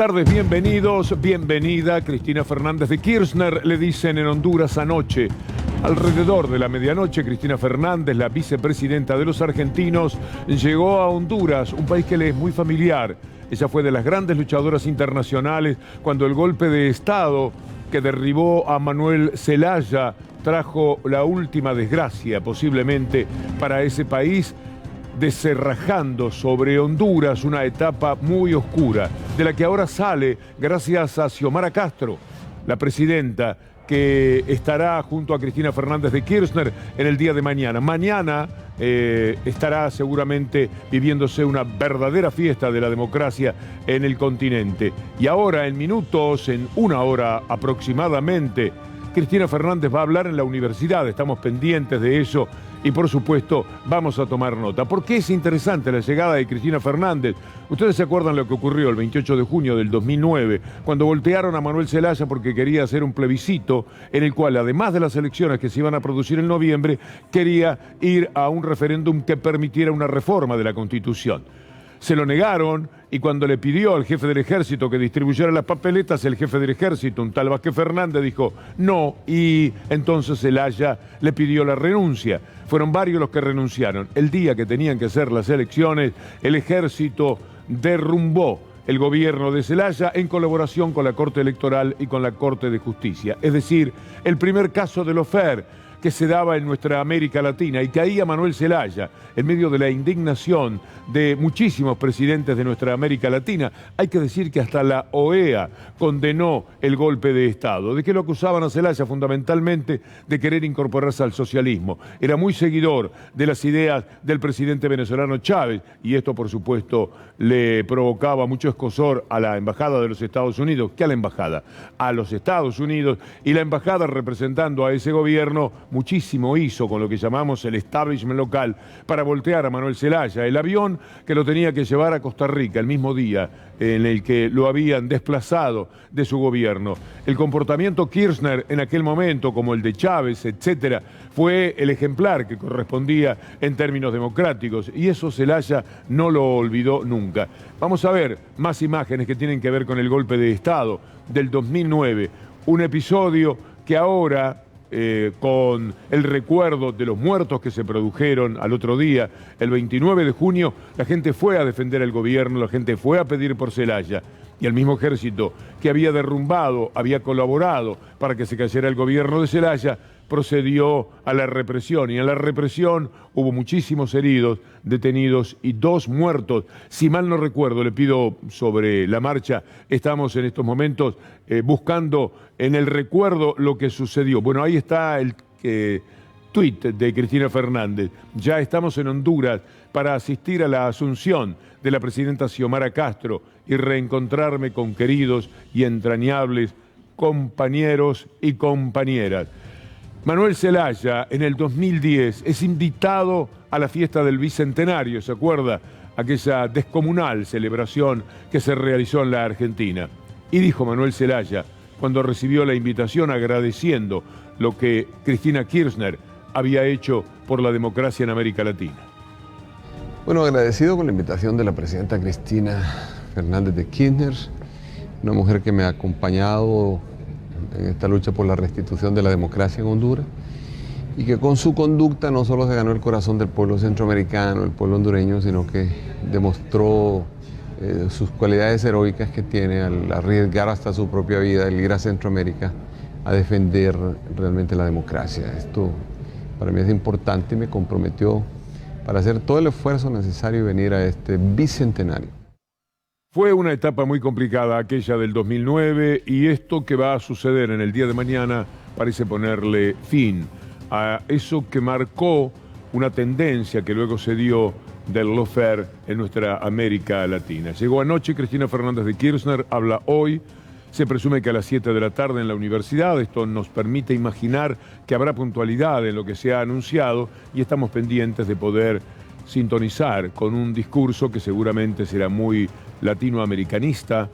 tardes, bienvenidos, bienvenida. Cristina Fernández de Kirchner, le dicen en Honduras anoche. Alrededor de la medianoche, Cristina Fernández, la vicepresidenta de los argentinos, llegó a Honduras, un país que le es muy familiar. Ella fue de las grandes luchadoras internacionales cuando el golpe de Estado que derribó a Manuel Zelaya trajo la última desgracia, posiblemente, para ese país, desenrajando sobre Honduras una etapa muy oscura, de la que ahora sale gracias a Xiomara Castro, la presidenta, que estará junto a Cristina Fernández de Kirchner en el día de mañana. Mañana estará seguramente viviéndose una verdadera fiesta de la democracia en el continente. Y ahora, en minutos, en una hora aproximadamente, Cristina Fernández va a hablar en la universidad. Estamos pendientes de eso y, por supuesto, vamos a tomar nota. ¿Por qué es interesante la llegada de Cristina Fernández? Ustedes se acuerdan lo que ocurrió el 28 de junio del 2009, cuando voltearon a Manuel Zelaya porque quería hacer un plebiscito en el cual, además de las elecciones que se iban a producir en noviembre, quería ir a un referéndum que permitiera una reforma de la Constitución. Se lo negaron y cuando le pidió al jefe del ejército que distribuyera las papeletas, el jefe del ejército, un tal Vázquez Fernández, dijo no, y entonces Zelaya le pidió la renuncia. Fueron varios los que renunciaron. El día que tenían que hacer las elecciones, el ejército derrumbó el gobierno de Zelaya en colaboración con la Corte Electoral y con la Corte de Justicia. Es decir, el primer caso de lawfare que se daba en nuestra América Latina, y caía Manuel Zelaya en medio de la indignación de muchísimos presidentes de nuestra América Latina. Hay que decir que hasta la OEA condenó el golpe de Estado. ¿De qué lo acusaban a Zelaya? Fundamentalmente de querer incorporarse al socialismo. Era muy seguidor de las ideas del presidente venezolano Chávez, y esto, por supuesto, le provocaba mucho escozor a la Embajada de los Estados Unidos. ¿Qué a la Embajada? A los Estados Unidos, y la Embajada, representando a ese gobierno, muchísimo hizo con lo que llamamos el establishment local para voltear a Manuel Zelaya, el avión que lo tenía que llevar a Costa Rica el mismo día en el que lo habían desplazado de su gobierno. El comportamiento Kirchner en aquel momento, como el de Chávez, etcétera, fue el ejemplar que correspondía en términos democráticos, y eso Zelaya no lo olvidó nunca. Vamos a ver más imágenes que tienen que ver con el golpe de Estado del 2009, un episodio que ahora, con el recuerdo de los muertos que se produjeron al otro día, el 29 de junio, la gente fue a defender al gobierno, la gente fue a pedir por Zelaya, y el mismo ejército que había derrumbado, había colaborado para que se cayera el gobierno de Zelaya, procedió a la represión, y en la represión hubo muchísimos heridos, detenidos y 2 muertos. Si mal no recuerdo, le pido sobre la marcha, estamos en estos momentos buscando en el recuerdo lo que sucedió. Bueno, ahí está el tuit de Cristina Fernández. Ya estamos en Honduras para asistir a la asunción de la presidenta Xiomara Castro y reencontrarme con queridos y entrañables compañeros y compañeras. Manuel Zelaya, en el 2010, es invitado a la fiesta del Bicentenario, ¿se acuerda? Aquella descomunal celebración que se realizó en la Argentina. Y dijo Manuel Zelaya, cuando recibió la invitación, agradeciendo lo que Cristina Kirchner había hecho por la democracia en América Latina. Bueno, agradecido con la invitación de la presidenta Cristina Fernández de Kirchner, una mujer que me ha acompañado en esta lucha por la restitución de la democracia en Honduras, y que con su conducta no solo se ganó el corazón del pueblo centroamericano, el pueblo hondureño, sino que demostró sus cualidades heroicas que tiene al arriesgar hasta su propia vida, el ir a Centroamérica a defender realmente la democracia. Esto para mí es importante y me comprometió para hacer todo el esfuerzo necesario y venir a este bicentenario. Fue una etapa muy complicada aquella del 2009, y esto que va a suceder en el día de mañana parece ponerle fin a eso que marcó una tendencia que luego se dio del lawfare en nuestra América Latina. Llegó anoche Cristina Fernández de Kirchner, habla hoy, se presume que a las 7 de la tarde en la universidad. Esto nos permite imaginar que habrá puntualidad en lo que se ha anunciado, y estamos pendientes de poder sintonizar con un discurso que seguramente será muy latinoamericanista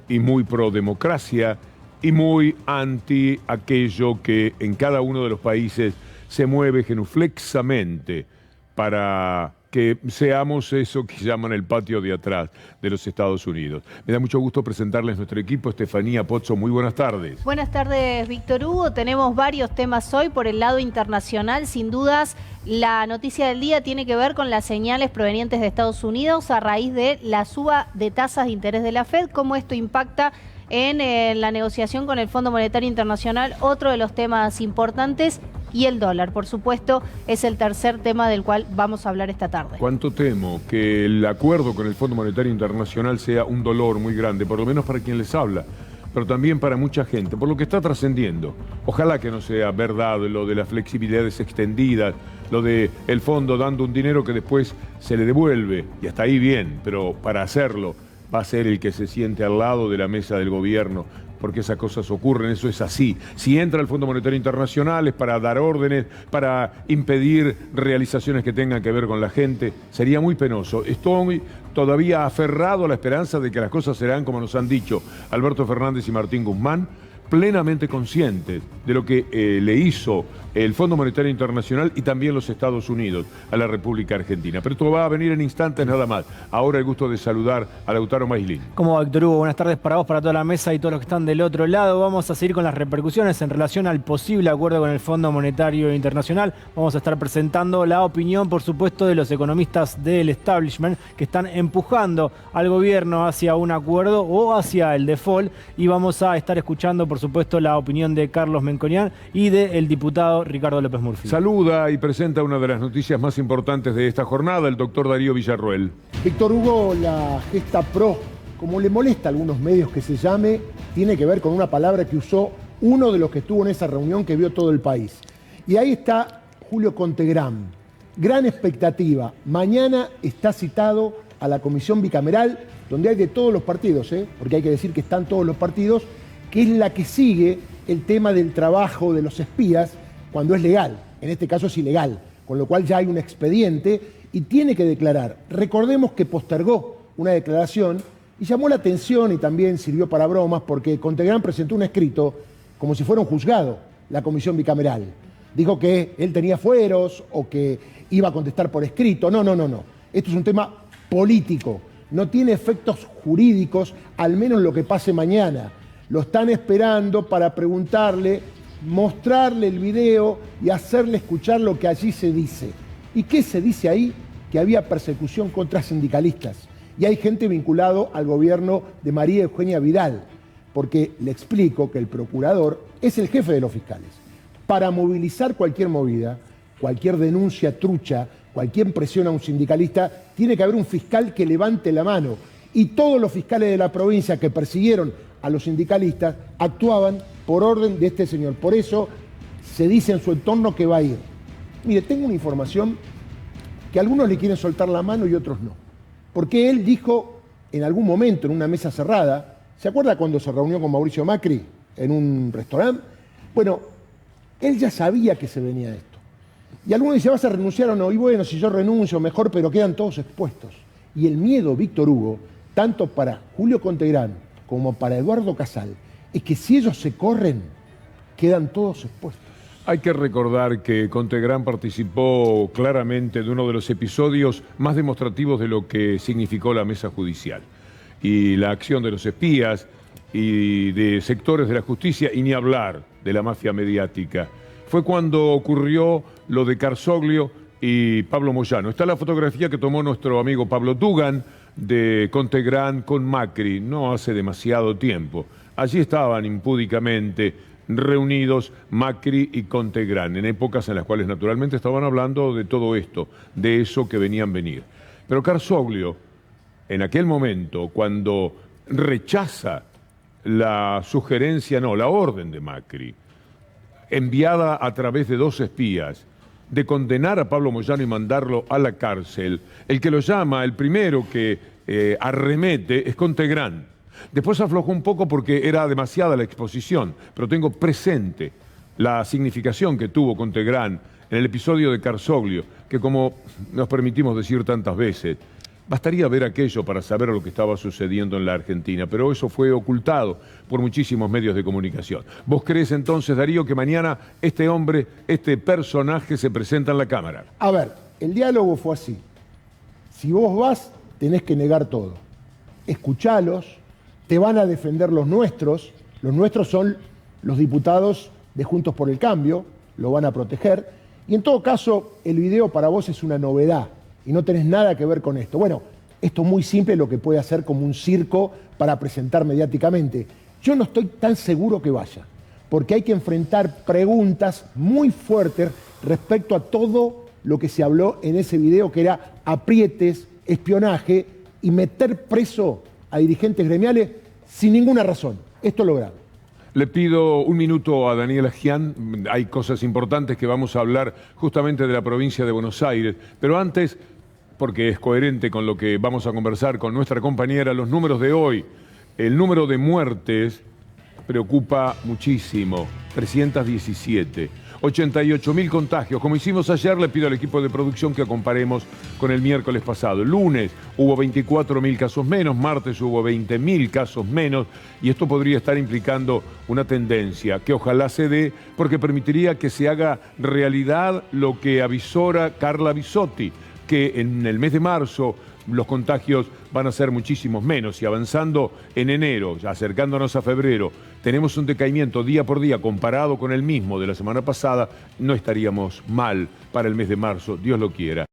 y muy pro democracia y muy anti aquello que en cada uno de los países se mueve genuflexamente para que seamos eso que llaman el patio de atrás de los Estados Unidos. Me da mucho gusto presentarles nuestro equipo. Estefanía Pozzo, muy buenas tardes. Buenas tardes, Víctor Hugo. Tenemos varios temas hoy por el lado internacional. Sin dudas, la noticia del día tiene que ver con las señales provenientes de Estados Unidos a raíz de la suba de tasas de interés de la Fed, cómo esto impacta en la negociación con el Fondo Monetario Internacional, otro de los temas importantes, y el dólar, por supuesto, es el tercer tema del cual vamos a hablar esta tarde. Cuánto temo que el acuerdo con el Fondo Monetario Internacional sea un dolor muy grande, por lo menos para quien les habla, pero también para mucha gente, por lo que está trascendiendo. Ojalá que no sea verdad lo de las flexibilidades extendidas, lo de el fondo dando un dinero que después se le devuelve, y hasta ahí bien, pero para hacerlo va a ser el que se siente al lado de la mesa del gobierno, porque esas cosas ocurren, eso es así. Si entra el Fondo Monetario Internacional es para dar órdenes, para impedir realizaciones que tengan que ver con la gente. Sería muy penoso. Estoy todavía aferrado a la esperanza de que las cosas serán como nos han dicho Alberto Fernández y Martín Guzmán, plenamente conscientes de lo que le hizo el Fondo Monetario Internacional y también los Estados Unidos a la República Argentina. Pero esto va a venir en instantes nada más. Ahora el gusto de saludar a Lautaro Maislin. ¿Cómo va, Víctor Hugo? Buenas tardes para vos, para toda la mesa y todos los que están del otro lado. Vamos a seguir con las repercusiones en relación al posible acuerdo con el Fondo Monetario Internacional. Vamos a estar presentando la opinión, por supuesto, de los economistas del establishment que están empujando al gobierno hacia un acuerdo o hacia el default. Y vamos a estar escuchando, por supuesto, la opinión de Carlos Menconian y del diputado Ricardo López Murphy. Saluda y presenta una de las noticias más importantes de esta jornada, el doctor Darío Villarroel. Víctor Hugo, la gesta pro, como le molesta a algunos medios que se llame, tiene que ver con una palabra que usó uno de los que estuvo en esa reunión que vio todo el país. Y ahí está Julio Contegram. Gran expectativa. Mañana está citado a la comisión bicameral, donde hay de todos los partidos, porque hay que decir que están todos los partidos, que es la que sigue el tema del trabajo de los espías cuando es legal. En este caso es ilegal, con lo cual ya hay un expediente y tiene que declarar. Recordemos que postergó una declaración y llamó la atención y también sirvió para bromas porque Contegram presentó un escrito como si fuera un juzgado, la comisión bicameral. Dijo que él tenía fueros o que iba a contestar por escrito. No. Esto es un tema político. No tiene efectos jurídicos, al menos lo que pase mañana. Lo están esperando para preguntarle, mostrarle el video y hacerle escuchar lo que allí se dice. ¿Y qué se dice ahí? Que había persecución contra sindicalistas. Y hay gente vinculado al gobierno de María Eugenia Vidal, porque le explico que el procurador es el jefe de los fiscales. Para movilizar cualquier movida, cualquier denuncia trucha, cualquier presión a un sindicalista, tiene que haber un fiscal que levante la mano. Y todos los fiscales de la provincia que persiguieron a los sindicalistas actuaban por orden de este señor. Por eso se dice en su entorno que va a ir. Mire, tengo una información que algunos le quieren soltar la mano y otros no. Porque él dijo en algún momento en una mesa cerrada, ¿se acuerda cuando se reunió con Mauricio Macri en un restaurante? Bueno, él ya sabía que se venía esto. Y algunos dicen, ¿vas a renunciar o no? Y bueno, si yo renuncio mejor, pero quedan todos expuestos. Y el miedo, Víctor Hugo, tanto para Julio Contegram como para Eduardo Casal, es que si ellos se corren, quedan todos expuestos. Hay que recordar que Contegram participó claramente de uno de los episodios más demostrativos de lo que significó la mesa judicial. Y la acción de los espías y de sectores de la justicia, y ni hablar de la mafia mediática. Fue cuando ocurrió lo de Carzoglio y Pablo Moyano. Está la fotografía que tomó nuestro amigo Pablo Dugan de Contegram con Macri, no hace demasiado tiempo. Allí estaban impúdicamente reunidos Macri y Contegram, en épocas en las cuales naturalmente estaban hablando de todo esto, de eso que venían a venir. Pero Carzoglio, en aquel momento, cuando rechaza la sugerencia, no, la orden de Macri, enviada a través de dos espías, de condenar a Pablo Moyano y mandarlo a la cárcel, el que lo llama, el primero que arremete es Contegram. Después aflojó un poco porque era demasiada la exposición, pero tengo presente la significación que tuvo Contegram en el episodio de Carzoglio, que como nos permitimos decir tantas veces, bastaría ver aquello para saber lo que estaba sucediendo en la Argentina, pero eso fue ocultado por muchísimos medios de comunicación. ¿Vos crees entonces, Darío, que mañana este hombre, este personaje se presenta en la Cámara? A ver, el diálogo fue así. Si vos vas, tenés que negar todo. Escuchalos, te van a defender los nuestros son los diputados de Juntos por el Cambio, lo van a proteger, y en todo caso, el video para vos es una novedad, y no tenés nada que ver con esto. Bueno, esto es muy simple lo que puede hacer como un circo para presentar mediáticamente. Yo no estoy tan seguro que vaya, porque hay que enfrentar preguntas muy fuertes respecto a todo lo que se habló en ese video, que era aprietes, espionaje y meter preso a dirigentes gremiales sin ninguna razón. Esto es lo grave. Le pido un minuto a Daniela Gian. Hay cosas importantes que vamos a hablar justamente de la provincia de Buenos Aires. Pero antes, porque es coherente con lo que vamos a conversar con nuestra compañera, los números de hoy. El número de muertes preocupa muchísimo. 317. 88.000 contagios. Como hicimos ayer, le pido al equipo de producción que comparemos con el miércoles pasado. El lunes hubo 24.000 casos menos, martes hubo 20.000 casos menos, y esto podría estar implicando una tendencia que ojalá se dé, porque permitiría que se haga realidad lo que avisora Carla Bisotti, que en el mes de marzo los contagios van a ser muchísimos menos, y avanzando en enero, ya acercándonos a febrero, tenemos un decaimiento día por día comparado con el mismo de la semana pasada, no estaríamos mal para el mes de marzo, Dios lo quiera.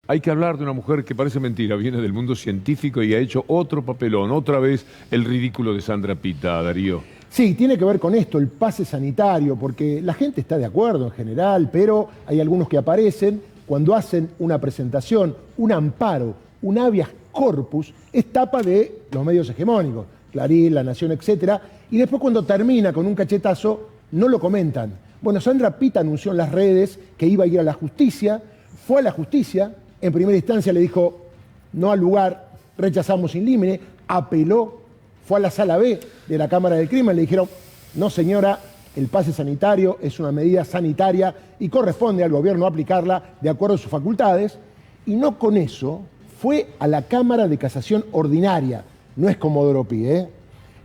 Hay que hablar de una mujer que parece mentira, viene del mundo científico y ha hecho otro papelón, otra vez el ridículo de Sandra Pita, Darío. Sí, tiene que ver con esto, el pase sanitario, porque la gente está de acuerdo en general, pero hay algunos que aparecen cuando hacen una presentación, un amparo, un habeas corpus, es tapa de los medios hegemónicos, Clarín, La Nación, etc. Y después cuando termina con un cachetazo, no lo comentan. Bueno, Sandra Pita anunció en las redes que iba a ir a la justicia, fue a la justicia, en primera instancia le dijo no al lugar, rechazamos in limine, apeló, fue a la sala B de la Cámara del Crimen, le dijeron, no señora, el pase sanitario es una medida sanitaria y corresponde al gobierno aplicarla de acuerdo a sus facultades, y no con eso fue a la Cámara de Casación Ordinaria, no es Comodoro Pi,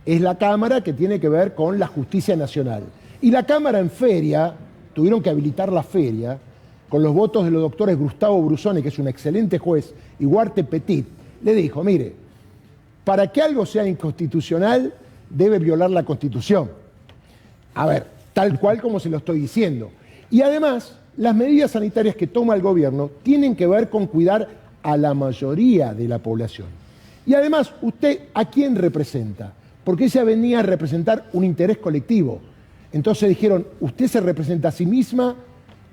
es la Cámara que tiene que ver con la Justicia Nacional. Y la Cámara en feria, tuvieron que habilitar la feria, con los votos de los doctores Gustavo Brusone, que es un excelente juez, y Huarte Petit, le dijo, mire, para que algo sea inconstitucional, debe violar la Constitución. A ver, tal cual como se lo estoy diciendo. Y además, las medidas sanitarias que toma el gobierno tienen que ver con cuidar a la mayoría de la población. Y además, ¿usted a quién representa? Porque ella venía a representar un interés colectivo. Entonces dijeron, usted se representa a sí misma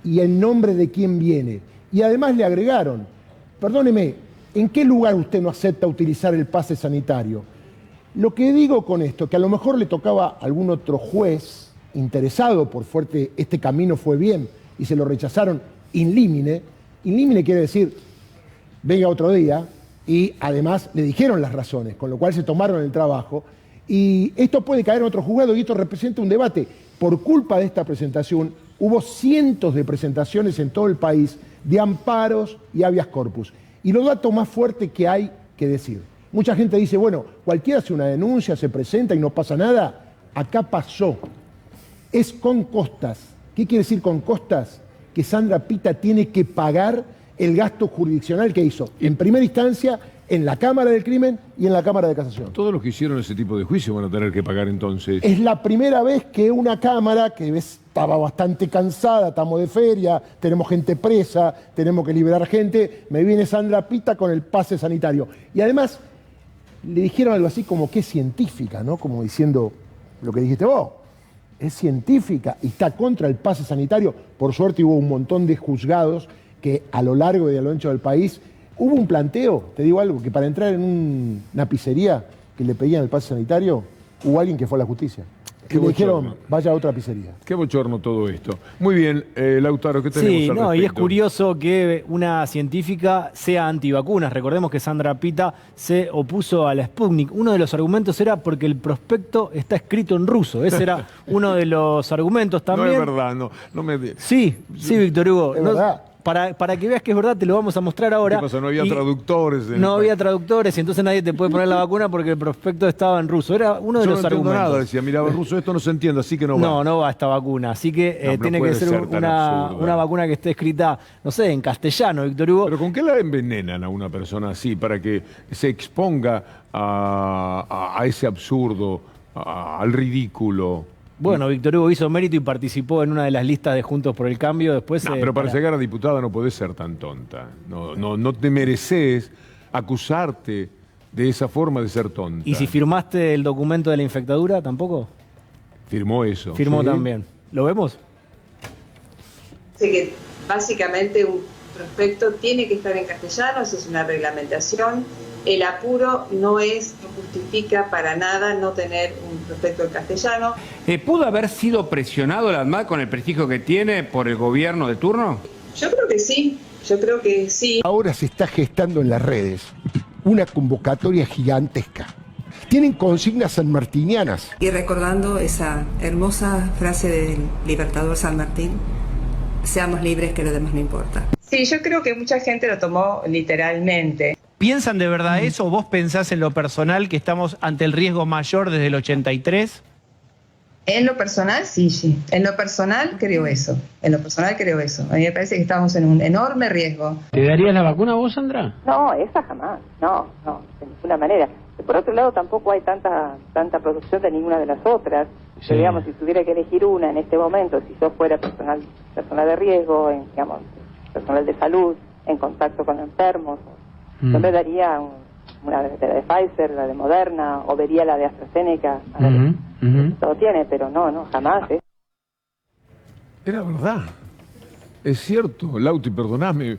y en nombre de quién viene. Y además le agregaron, perdóneme, ¿en qué lugar usted no acepta utilizar el pase sanitario? Lo que digo con esto, que a lo mejor le tocaba a algún otro juez interesado por fuerte, este camino fue bien, y se lo rechazaron in limine. In limine quiere decir, venga otro día, y además le dijeron las razones, con lo cual se tomaron el trabajo, y esto puede caer en otro juzgado, y esto representa un debate. Por culpa de esta presentación, hubo cientos de presentaciones en todo el país de amparos y habeas corpus. Y los datos más fuertes que hay que decir. Mucha gente dice, bueno, cualquiera hace una denuncia, se presenta y no pasa nada. Acá pasó. Es con costas. ¿Qué quiere decir con costas? Que Sandra Pita tiene que pagar el gasto jurisdiccional que hizo en primera instancia en la Cámara del Crimen y en la Cámara de Casación. Todos los que hicieron ese tipo de juicio van a tener que pagar entonces. Es la primera vez que una Cámara, que estaba bastante cansada, estamos de feria, tenemos gente presa, tenemos que liberar gente, me viene Sandra Pita con el pase sanitario. Y además le dijeron algo así como que es científica, ¿no? Como diciendo lo que dijiste vos. Es científica y está contra el pase sanitario. Por suerte hubo un montón de juzgados que a lo largo y a lo ancho del país hubo un planteo, te digo algo, que para entrar en una pizzería que le pedían el pase sanitario, hubo alguien que fue a la justicia. Qué y le dijeron, bochorno. vaya a otra pizzería. Qué bochorno todo esto. Muy bien, Lautaro, ¿qué tenemos Sí, al no, y es respecto? curioso que una científica sea antivacunas. Recordemos que Sandra Pita se opuso a la Sputnik. Uno de los argumentos era porque el prospecto está escrito en ruso. Ese era uno de los argumentos también. No es verdad, no me... Sí, Víctor Hugo. Es verdad. para que veas que es verdad, te lo vamos a mostrar ahora. ¿Qué pasa? No había traductores. No había traductores y entonces nadie te puede poner la vacuna porque el prospecto estaba en ruso. Era uno de Yo los no entiendo argumentos. nada, decía, miraba en ruso, esto no se entiende, así que no va. No va esta vacuna. Así que No tiene que puede ser ser tan absurda. una vacuna que esté escrita, no sé, en castellano, Víctor Hugo. Pero ¿con qué la envenenan a una persona así para que se exponga a ese absurdo, al ridículo? Bueno, Víctor Hugo hizo mérito y participó en una de las listas de Juntos por el Cambio. Después, No, pero para llegar a diputada no podés ser tan tonta. No te mereces acusarte de esa forma de ser tonta. ¿Y si firmaste el documento de la infectadura, tampoco? Firmó eso. Firmó ¿Sí? también. ¿Lo vemos? Así que básicamente un prospecto tiene que estar en castellano, eso es una reglamentación. El apuro no justifica para nada no tener un prospecto en castellano. ¿Pudo haber sido presionado la ANMAT con el prestigio que tiene por el gobierno de turno? Yo creo que sí. Ahora se está gestando en las redes una convocatoria gigantesca. Tienen consignas sanmartinianas. Y recordando esa hermosa frase del libertador San Martín, seamos libres que lo demás no importa. Sí, yo creo que mucha gente lo tomó literalmente. ¿Piensan de verdad eso o vos pensás en lo personal que estamos ante el riesgo mayor desde el 83? En lo personal, sí. En lo personal creo eso. A mí me parece que estamos en un enorme riesgo. ¿Te darías la vacuna vos, Sandra? No, esa jamás. No, de ninguna manera. Por otro lado, tampoco hay tanta producción de ninguna de las otras. Sí. Pero, digamos, si tuviera que elegir una en este momento, si yo fuera personal de riesgo, personal de salud, en contacto con enfermos, yo me daría una de Pfizer, la de Moderna, o vería la de AstraZeneca. Todo tiene, pero no, jamás. Era verdad. Es cierto, Lauti, perdoname.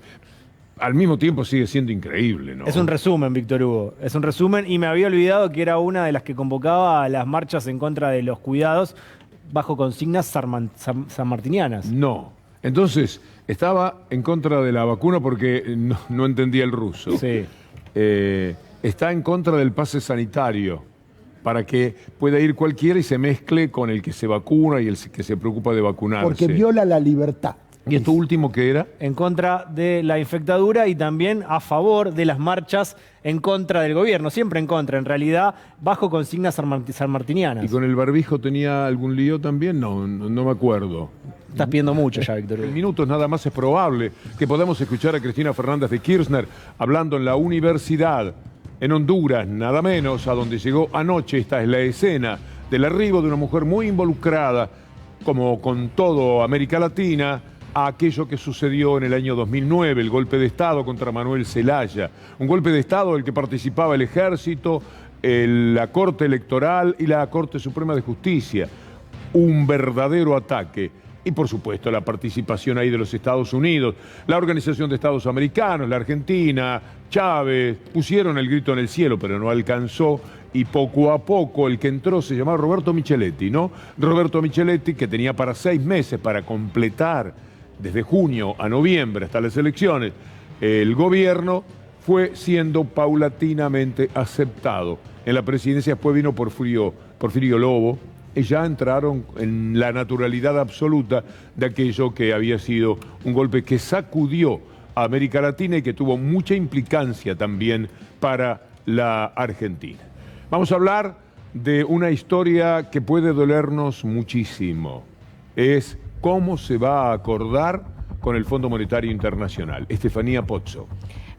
Al mismo tiempo sigue siendo increíble, ¿no? Es un resumen, Víctor Hugo. Es un resumen y me había olvidado que era una de las que convocaba a las marchas en contra de los cuidados bajo consignas sanmartinianas. No. Entonces, estaba en contra de la vacuna porque no entendía el ruso. Sí. Está en contra del pase sanitario para que pueda ir cualquiera y se mezcle con el que se vacuna y el que se preocupa de vacunarse. Porque viola la libertad. ¿Y esto último qué era? En contra de la infectadura y también a favor de las marchas en contra del gobierno. Siempre en contra, en realidad, bajo consignas sanmartinianas. ¿Y con el barbijo tenía algún lío también? No me acuerdo. Estás pidiendo mucho ya, Víctor Hugo. En minutos nada más es probable que podamos escuchar a Cristina Fernández de Kirchner hablando en la universidad en Honduras, nada menos, a donde llegó anoche. Esta es la escena del arribo de una mujer muy involucrada, como con todo América Latina, a aquello que sucedió en el año 2009, el golpe de Estado contra Manuel Zelaya. Un golpe de Estado del que participaba el Ejército, la Corte Electoral y la Corte Suprema de Justicia. Un verdadero ataque. Y por supuesto la participación ahí de los Estados Unidos, la Organización de Estados Americanos, la Argentina, Chávez, pusieron el grito en el cielo, pero no alcanzó. Y poco a poco el que entró se llamaba Roberto Micheletti, ¿no? Roberto Micheletti, que tenía para 6 meses para completar desde junio a noviembre hasta las elecciones, el gobierno fue siendo paulatinamente aceptado. En la presidencia después vino Porfirio Lobo, y ya entraron en la naturalidad absoluta de aquello que había sido un golpe que sacudió a América Latina y que tuvo mucha implicancia también para la Argentina. Vamos a hablar de una historia que puede dolernos muchísimo. Es cómo se va a acordar con el Fondo Monetario Internacional. Estefanía Pozzo.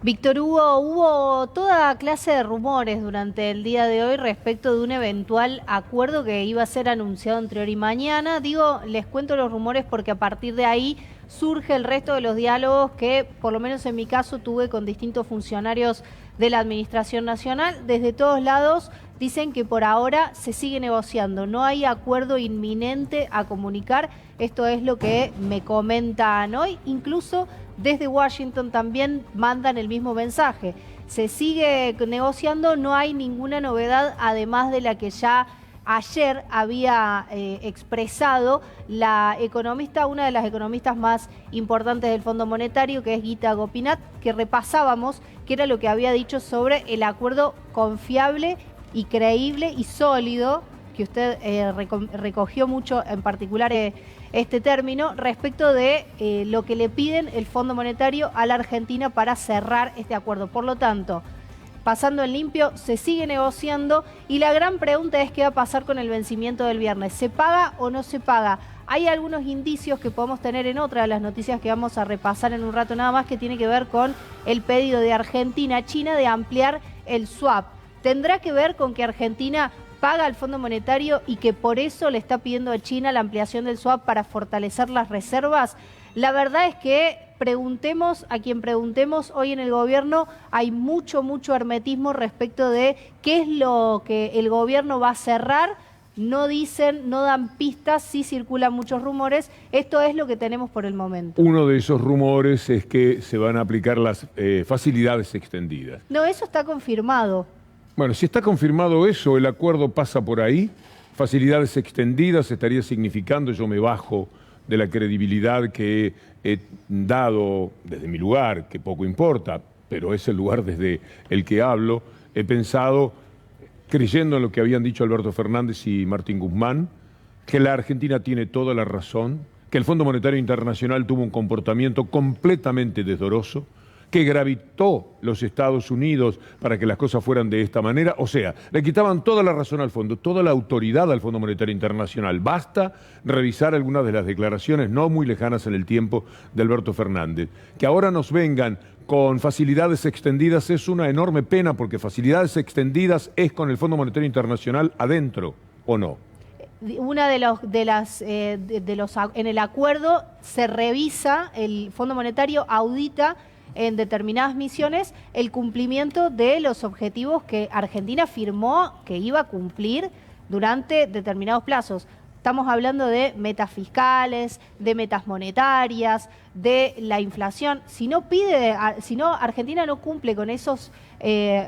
Víctor Hugo, hubo toda clase de rumores durante el día de hoy respecto de un eventual acuerdo que iba a ser anunciado entre hoy y mañana. Les cuento los rumores porque a partir de ahí surge el resto de los diálogos que, por lo menos en mi caso, tuve con distintos funcionarios de la Administración Nacional. Desde todos lados dicen que por ahora se sigue negociando, no hay acuerdo inminente a comunicar. Esto es lo que me comentan hoy, incluso desde Washington también mandan el mismo mensaje. Se sigue negociando, no hay ninguna novedad, además de la que ya ayer había expresado la economista, una de las economistas más importantes del Fondo Monetario, que es Gita Gopinath, que repasábamos, que era lo que había dicho sobre el acuerdo confiable y creíble y sólido que usted recogió mucho, en particular este término, respecto de lo que le piden el Fondo Monetario a la Argentina para cerrar este acuerdo. Por lo tanto, pasando en limpio, se sigue negociando y la gran pregunta es qué va a pasar con el vencimiento del viernes. ¿Se paga o no se paga? Hay algunos indicios que podemos tener en otra de las noticias que vamos a repasar en un rato nada más, que tiene que ver con el pedido de Argentina a China de ampliar el swap. ¿Tendrá que ver con que Argentina paga al Fondo Monetario y que por eso le está pidiendo a China la ampliación del swap para fortalecer las reservas? La verdad es que preguntemos a quien preguntemos hoy en el gobierno, hay mucho hermetismo respecto de qué es lo que el gobierno va a cerrar. No dicen, no dan pistas, sí circulan muchos rumores. Esto es lo que tenemos por el momento. Uno de esos rumores es que se van a aplicar las facilidades extendidas. No, eso está confirmado. Bueno, si está confirmado eso, el acuerdo pasa por ahí. Facilidades extendidas estaría significando, yo me bajo de la credibilidad que he dado desde mi lugar, que poco importa, pero es el lugar desde el que hablo. He pensado, creyendo en lo que habían dicho Alberto Fernández y Martín Guzmán, que la Argentina tiene toda la razón, que el Fondo Monetario Internacional tuvo un comportamiento completamente desdoroso, que gravitó los Estados Unidos para que las cosas fueran de esta manera. O sea, le quitaban toda la razón al fondo, toda la autoridad al Fondo Monetario Internacional. Basta revisar algunas de las declaraciones no muy lejanas en el tiempo de Alberto Fernández. Que ahora nos vengan con facilidades extendidas es una enorme pena, porque facilidades extendidas es con el Fondo Monetario Internacional adentro, ¿o no? Una en el acuerdo se revisa, el Fondo Monetario audita en determinadas misiones el cumplimiento de los objetivos que Argentina firmó que iba a cumplir durante determinados plazos. Estamos hablando de metas fiscales, de metas monetarias, de la inflación. Si no Argentina no cumple con esos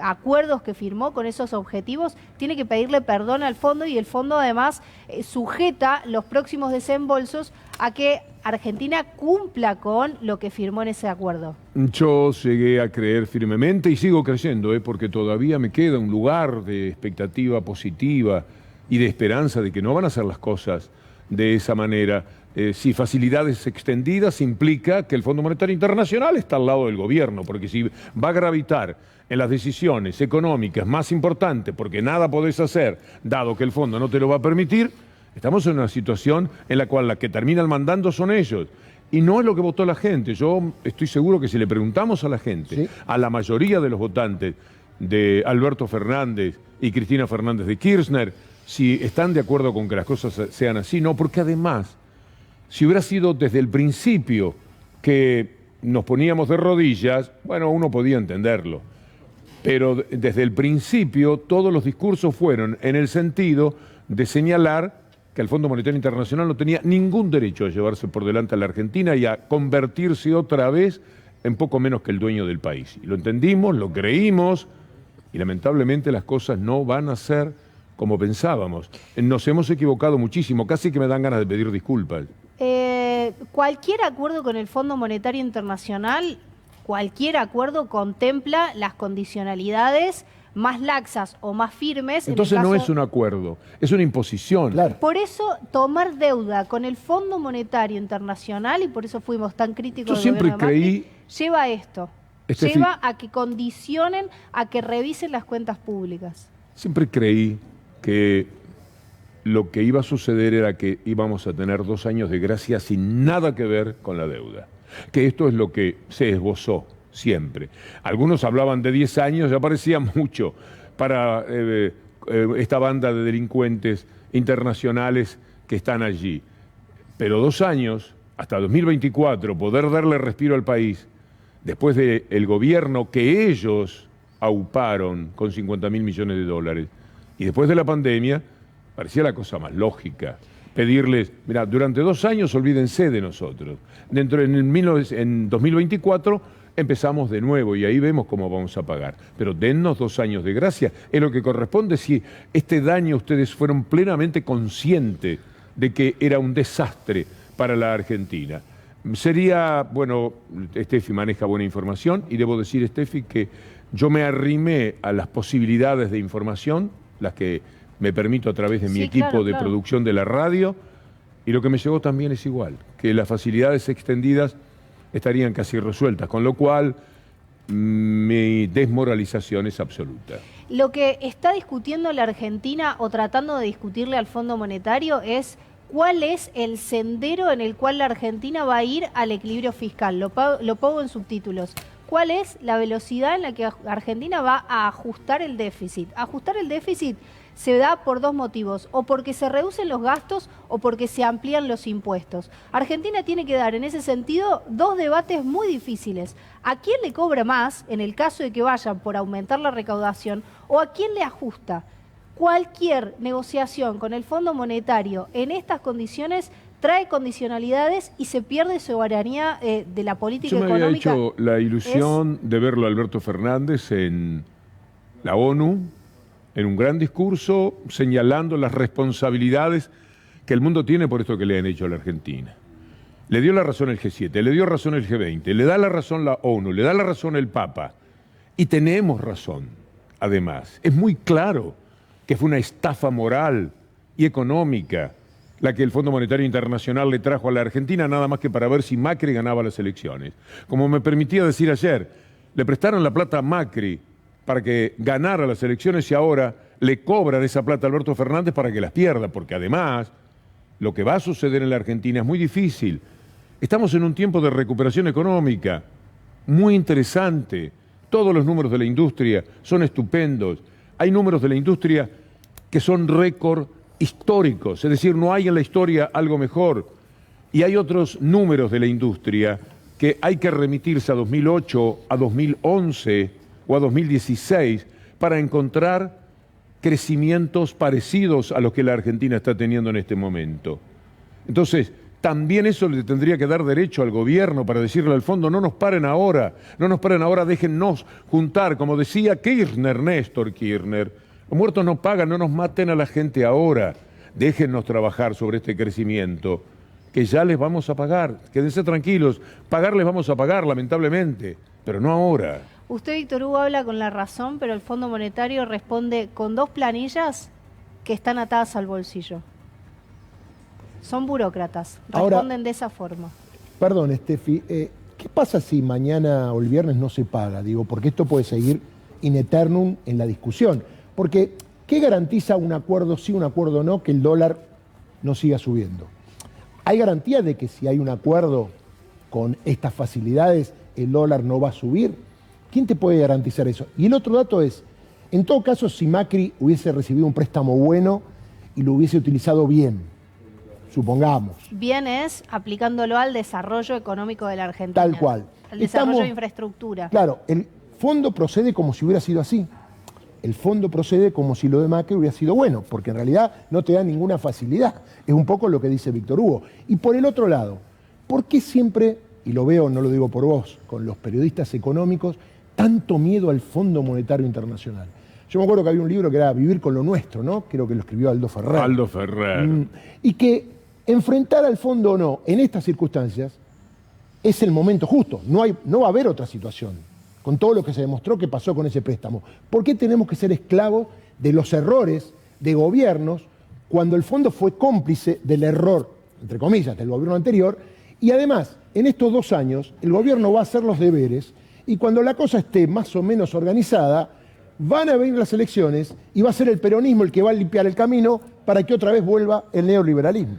acuerdos que firmó, con esos objetivos, tiene que pedirle perdón al fondo, y el fondo además sujeta los próximos desembolsos a que Argentina cumpla con lo que firmó en ese acuerdo. Yo llegué a creer firmemente y sigo creyendo, porque todavía me queda un lugar de expectativa positiva y de esperanza de que no van a hacer las cosas de esa manera. Si facilidades extendidas implica que el Fondo Monetario Internacional está al lado del gobierno, porque si va a gravitar en las decisiones económicas más importantes, porque nada podés hacer, dado que el fondo no te lo va a permitir, estamos en una situación en la cual la que terminan mandando son ellos. Y no es lo que votó la gente. Yo estoy seguro que si le preguntamos a la gente, ¿sí?, a la mayoría de los votantes de Alberto Fernández y Cristina Fernández de Kirchner, si están de acuerdo con que las cosas sean así, no, porque además, si hubiera sido desde el principio que nos poníamos de rodillas, bueno, uno podía entenderlo, pero desde el principio todos los discursos fueron en el sentido de señalar que el Fondo Monetario Internacional no tenía ningún derecho a llevarse por delante a la Argentina y a convertirse otra vez en poco menos que el dueño del país. Y lo entendimos, lo creímos, y lamentablemente las cosas no van a ser como pensábamos. Nos hemos equivocado muchísimo, casi que me dan ganas de pedir disculpas. Cualquier acuerdo con el Fondo Monetario Internacional, cualquier acuerdo contempla las condicionalidades más laxas o más firmes. Entonces no es un acuerdo, es una imposición. Claro. Por eso tomar deuda con el Fondo Monetario Internacional, y por eso fuimos tan críticos del gobierno de Macri, lleva a esto. Lleva a que condicionen, a que revisen las cuentas públicas. Siempre creí que lo que iba a suceder era que íbamos a tener 2 años de gracia sin nada que ver con la deuda. Que esto es lo que se esbozó siempre. Algunos hablaban de 10 años, ya parecía mucho para esta banda de delincuentes internacionales que están allí. Pero 2 años, hasta 2024, poder darle respiro al país, después del gobierno que ellos auparon con 50.000 millones de dólares, y después de la pandemia, parecía la cosa más lógica. Pedirles, mira, durante 2 años olvídense de nosotros. En 2024 empezamos de nuevo y ahí vemos cómo vamos a pagar. Pero dennos 2 años de gracia. Es lo que corresponde si este daño ustedes fueron plenamente conscientes de que era un desastre para la Argentina. Sería, bueno, Steffi maneja buena información y debo decir, Steffi, que yo me arrimé a las posibilidades de información, las que me permito a través de mi equipo de producción de la radio, y lo que me llegó también es igual, que las facilidades extendidas estarían casi resueltas, con lo cual mi desmoralización es absoluta. Lo que está discutiendo la Argentina o tratando de discutirle al Fondo Monetario es cuál es el sendero en el cual la Argentina va a ir al equilibrio fiscal. Lo pongo en subtítulos. ¿Cuál es la velocidad en la que Argentina va a ajustar el déficit? Ajustar el déficit se da por dos motivos, o porque se reducen los gastos o porque se amplían los impuestos. Argentina tiene que dar en ese sentido dos debates muy difíciles. ¿A quién le cobra más en el caso de que vayan por aumentar la recaudación o a quién le ajusta? Cualquier negociación con el Fondo Monetario en estas condiciones trae condicionalidades y se pierde soberanía de la política económica. Yo me había hecho la ilusión de verlo a Alberto Fernández en la ONU, en un gran discurso señalando las responsabilidades que el mundo tiene por esto que le han hecho a la Argentina. Le dio la razón el G7, le dio razón el G20, le da la razón la ONU, le da la razón el Papa. Y tenemos razón, además. Es muy claro que fue una estafa moral y económica la que el Fondo Monetario Internacional le trajo a la Argentina, nada más que para ver si Macri ganaba las elecciones. Como me permitía decir ayer, le prestaron la plata a Macri para que ganara las elecciones y ahora le cobran esa plata a Alberto Fernández para que las pierda, porque además lo que va a suceder en la Argentina es muy difícil. Estamos en un tiempo de recuperación económica muy interesante. Todos los números de la industria son estupendos. Hay números de la industria que son récord históricos, es decir, no hay en la historia algo mejor. Y hay otros números de la industria que hay que remitirse a 2008, a 2011 o a 2016 para encontrar crecimientos parecidos a los que la Argentina está teniendo en este momento. Entonces, también eso le tendría que dar derecho al gobierno para decirle al fondo, no nos paren ahora, déjennos juntar, como decía Kirchner, Néstor Kirchner, los muertos no pagan, no nos maten a la gente ahora, déjennos trabajar sobre este crecimiento, que ya les vamos a pagar, quédense tranquilos, pagar les vamos a pagar, lamentablemente, pero no ahora. Usted, Víctor Hugo, habla con la razón, pero el Fondo Monetario responde con dos planillas que están atadas al bolsillo. Son burócratas, responden de esa forma. Perdón, Steffi, ¿qué pasa si mañana o el viernes no se paga? Digo, porque esto puede seguir in eternum en la discusión. Porque, ¿qué garantiza un acuerdo sí, un acuerdo no, que el dólar no siga subiendo? ¿Hay garantía de que si hay un acuerdo con estas facilidades, el dólar no va a subir? ¿Quién te puede garantizar eso? Y el otro dato es, en todo caso, si Macri hubiese recibido un préstamo bueno y lo hubiese utilizado bien, supongamos. Bien es aplicándolo al desarrollo económico de la Argentina. Tal cual. Al desarrollo de infraestructura. Claro, el fondo procede como si hubiera sido así. El fondo procede como si lo de Macri hubiera sido bueno, porque en realidad no te da ninguna facilidad. Es un poco lo que dice Víctor Hugo. Y por el otro lado, ¿por qué siempre, y lo veo, no lo digo por vos, con los periodistas económicos, tanto miedo al Fondo Monetario Internacional? Yo me acuerdo que había un libro que era Vivir con lo Nuestro, ¿no? Creo que lo escribió Aldo Ferrer. Aldo Ferrer. Y que enfrentar al fondo o no en estas circunstancias es el momento justo. No va a haber otra situación, con todo lo que se demostró que pasó con ese préstamo. ¿Por qué tenemos que ser esclavos de los errores de gobiernos cuando el fondo fue cómplice del error, entre comillas, del gobierno anterior? Y además, en estos 2 años, el gobierno va a hacer los deberes y cuando la cosa esté más o menos organizada, van a venir las elecciones y va a ser el peronismo el que va a limpiar el camino para que otra vez vuelva el neoliberalismo.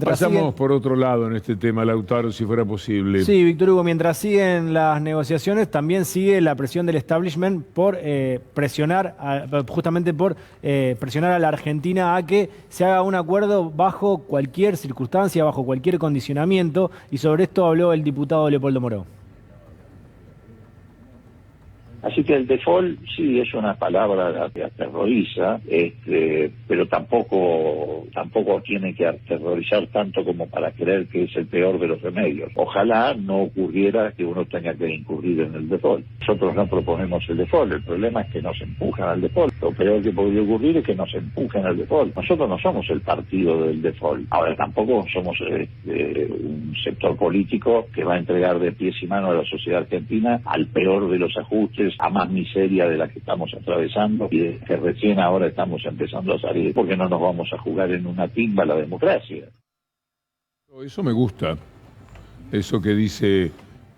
Pasamos por otro lado en este tema, Lautaro, si fuera posible. Sí, Víctor Hugo, mientras siguen las negociaciones, también sigue la presión del establishment por presionar a la Argentina a que se haga un acuerdo bajo cualquier circunstancia, bajo cualquier condicionamiento, y sobre esto habló el diputado Leopoldo Moró. Así que el default sí es una palabra que aterroriza, pero tampoco tiene que aterrorizar tanto como para creer que es el peor de los remedios. Ojalá no ocurriera que uno tenga que incurrir en el default. Nosotros no proponemos el default, el problema es que nos empujan al default. Lo peor que podría ocurrir es que nos empujen al default. Nosotros no somos el partido del default. Ahora tampoco somos un sector político que va a entregar de pies y manos a la sociedad argentina al peor de los ajustes a más miseria de la que estamos atravesando y de que recién ahora estamos empezando a salir, porque no nos vamos a jugar en una timba la democracia. Eso me gusta, eso que dice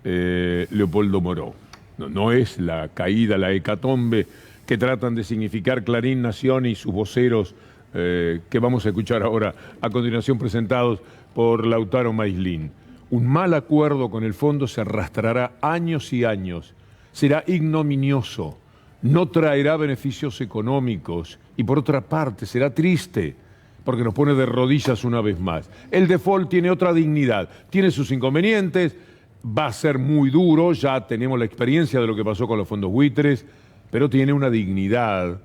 Leopoldo Moró. No es la caída, la hecatombe que tratan de significar Clarín, Nación y sus voceros que vamos a escuchar ahora a continuación presentados por Lautaro Maislin. Un mal acuerdo con el fondo se arrastrará años y años, será ignominioso, no traerá beneficios económicos y por otra parte será triste porque nos pone de rodillas una vez más. El default tiene otra dignidad, tiene sus inconvenientes, va a ser muy duro, ya tenemos la experiencia de lo que pasó con los fondos buitres, pero tiene una dignidad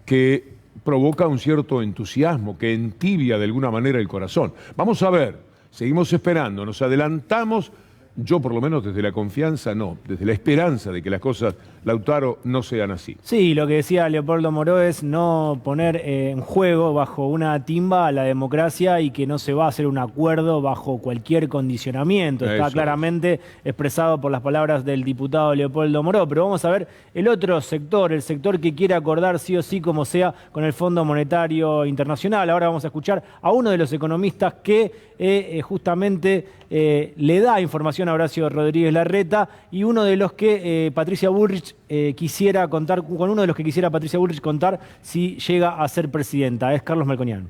que provoca un cierto entusiasmo, que entibia de alguna manera el corazón. Vamos a ver, seguimos esperando, nos adelantamos, yo por lo menos desde la confianza, no, desde la esperanza de que las cosas, Lautaro, no sean así. Sí, lo que decía Leopoldo Moró es no poner en juego bajo una timba a la democracia y que no se va a hacer un acuerdo bajo cualquier condicionamiento. Está Eso claramente expresado por las palabras del diputado Leopoldo Moró. Pero vamos a ver el otro sector, el sector que quiere acordar sí o sí como sea con el Fondo Monetario Internacional. Ahora vamos a escuchar a uno de los economistas que justamente le da información a Horacio Rodríguez Larreta y uno de los que Patricia Bullrich quisiera contar, con uno de los que quisiera Patricia Bullrich contar si llega a ser presidenta, es Carlos Melconian.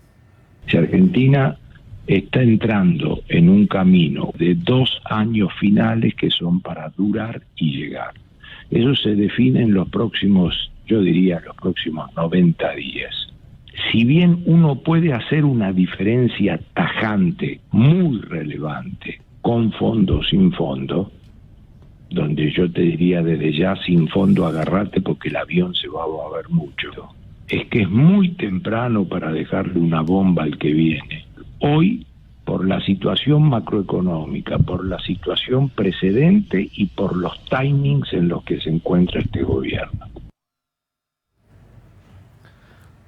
Si Argentina está entrando en un camino de 2 años finales que son para durar y llegar. Eso se define en los próximos, yo diría, los próximos 90 días. Si bien uno puede hacer una diferencia tajante, muy relevante, con fondo o sin fondo, donde yo te diría desde ya sin fondo agarrate porque el avión se va a mover mucho, es que es muy temprano para dejarle una bomba al que viene. Hoy, por la situación macroeconómica, por la situación precedente y por los timings en los que se encuentra este gobierno.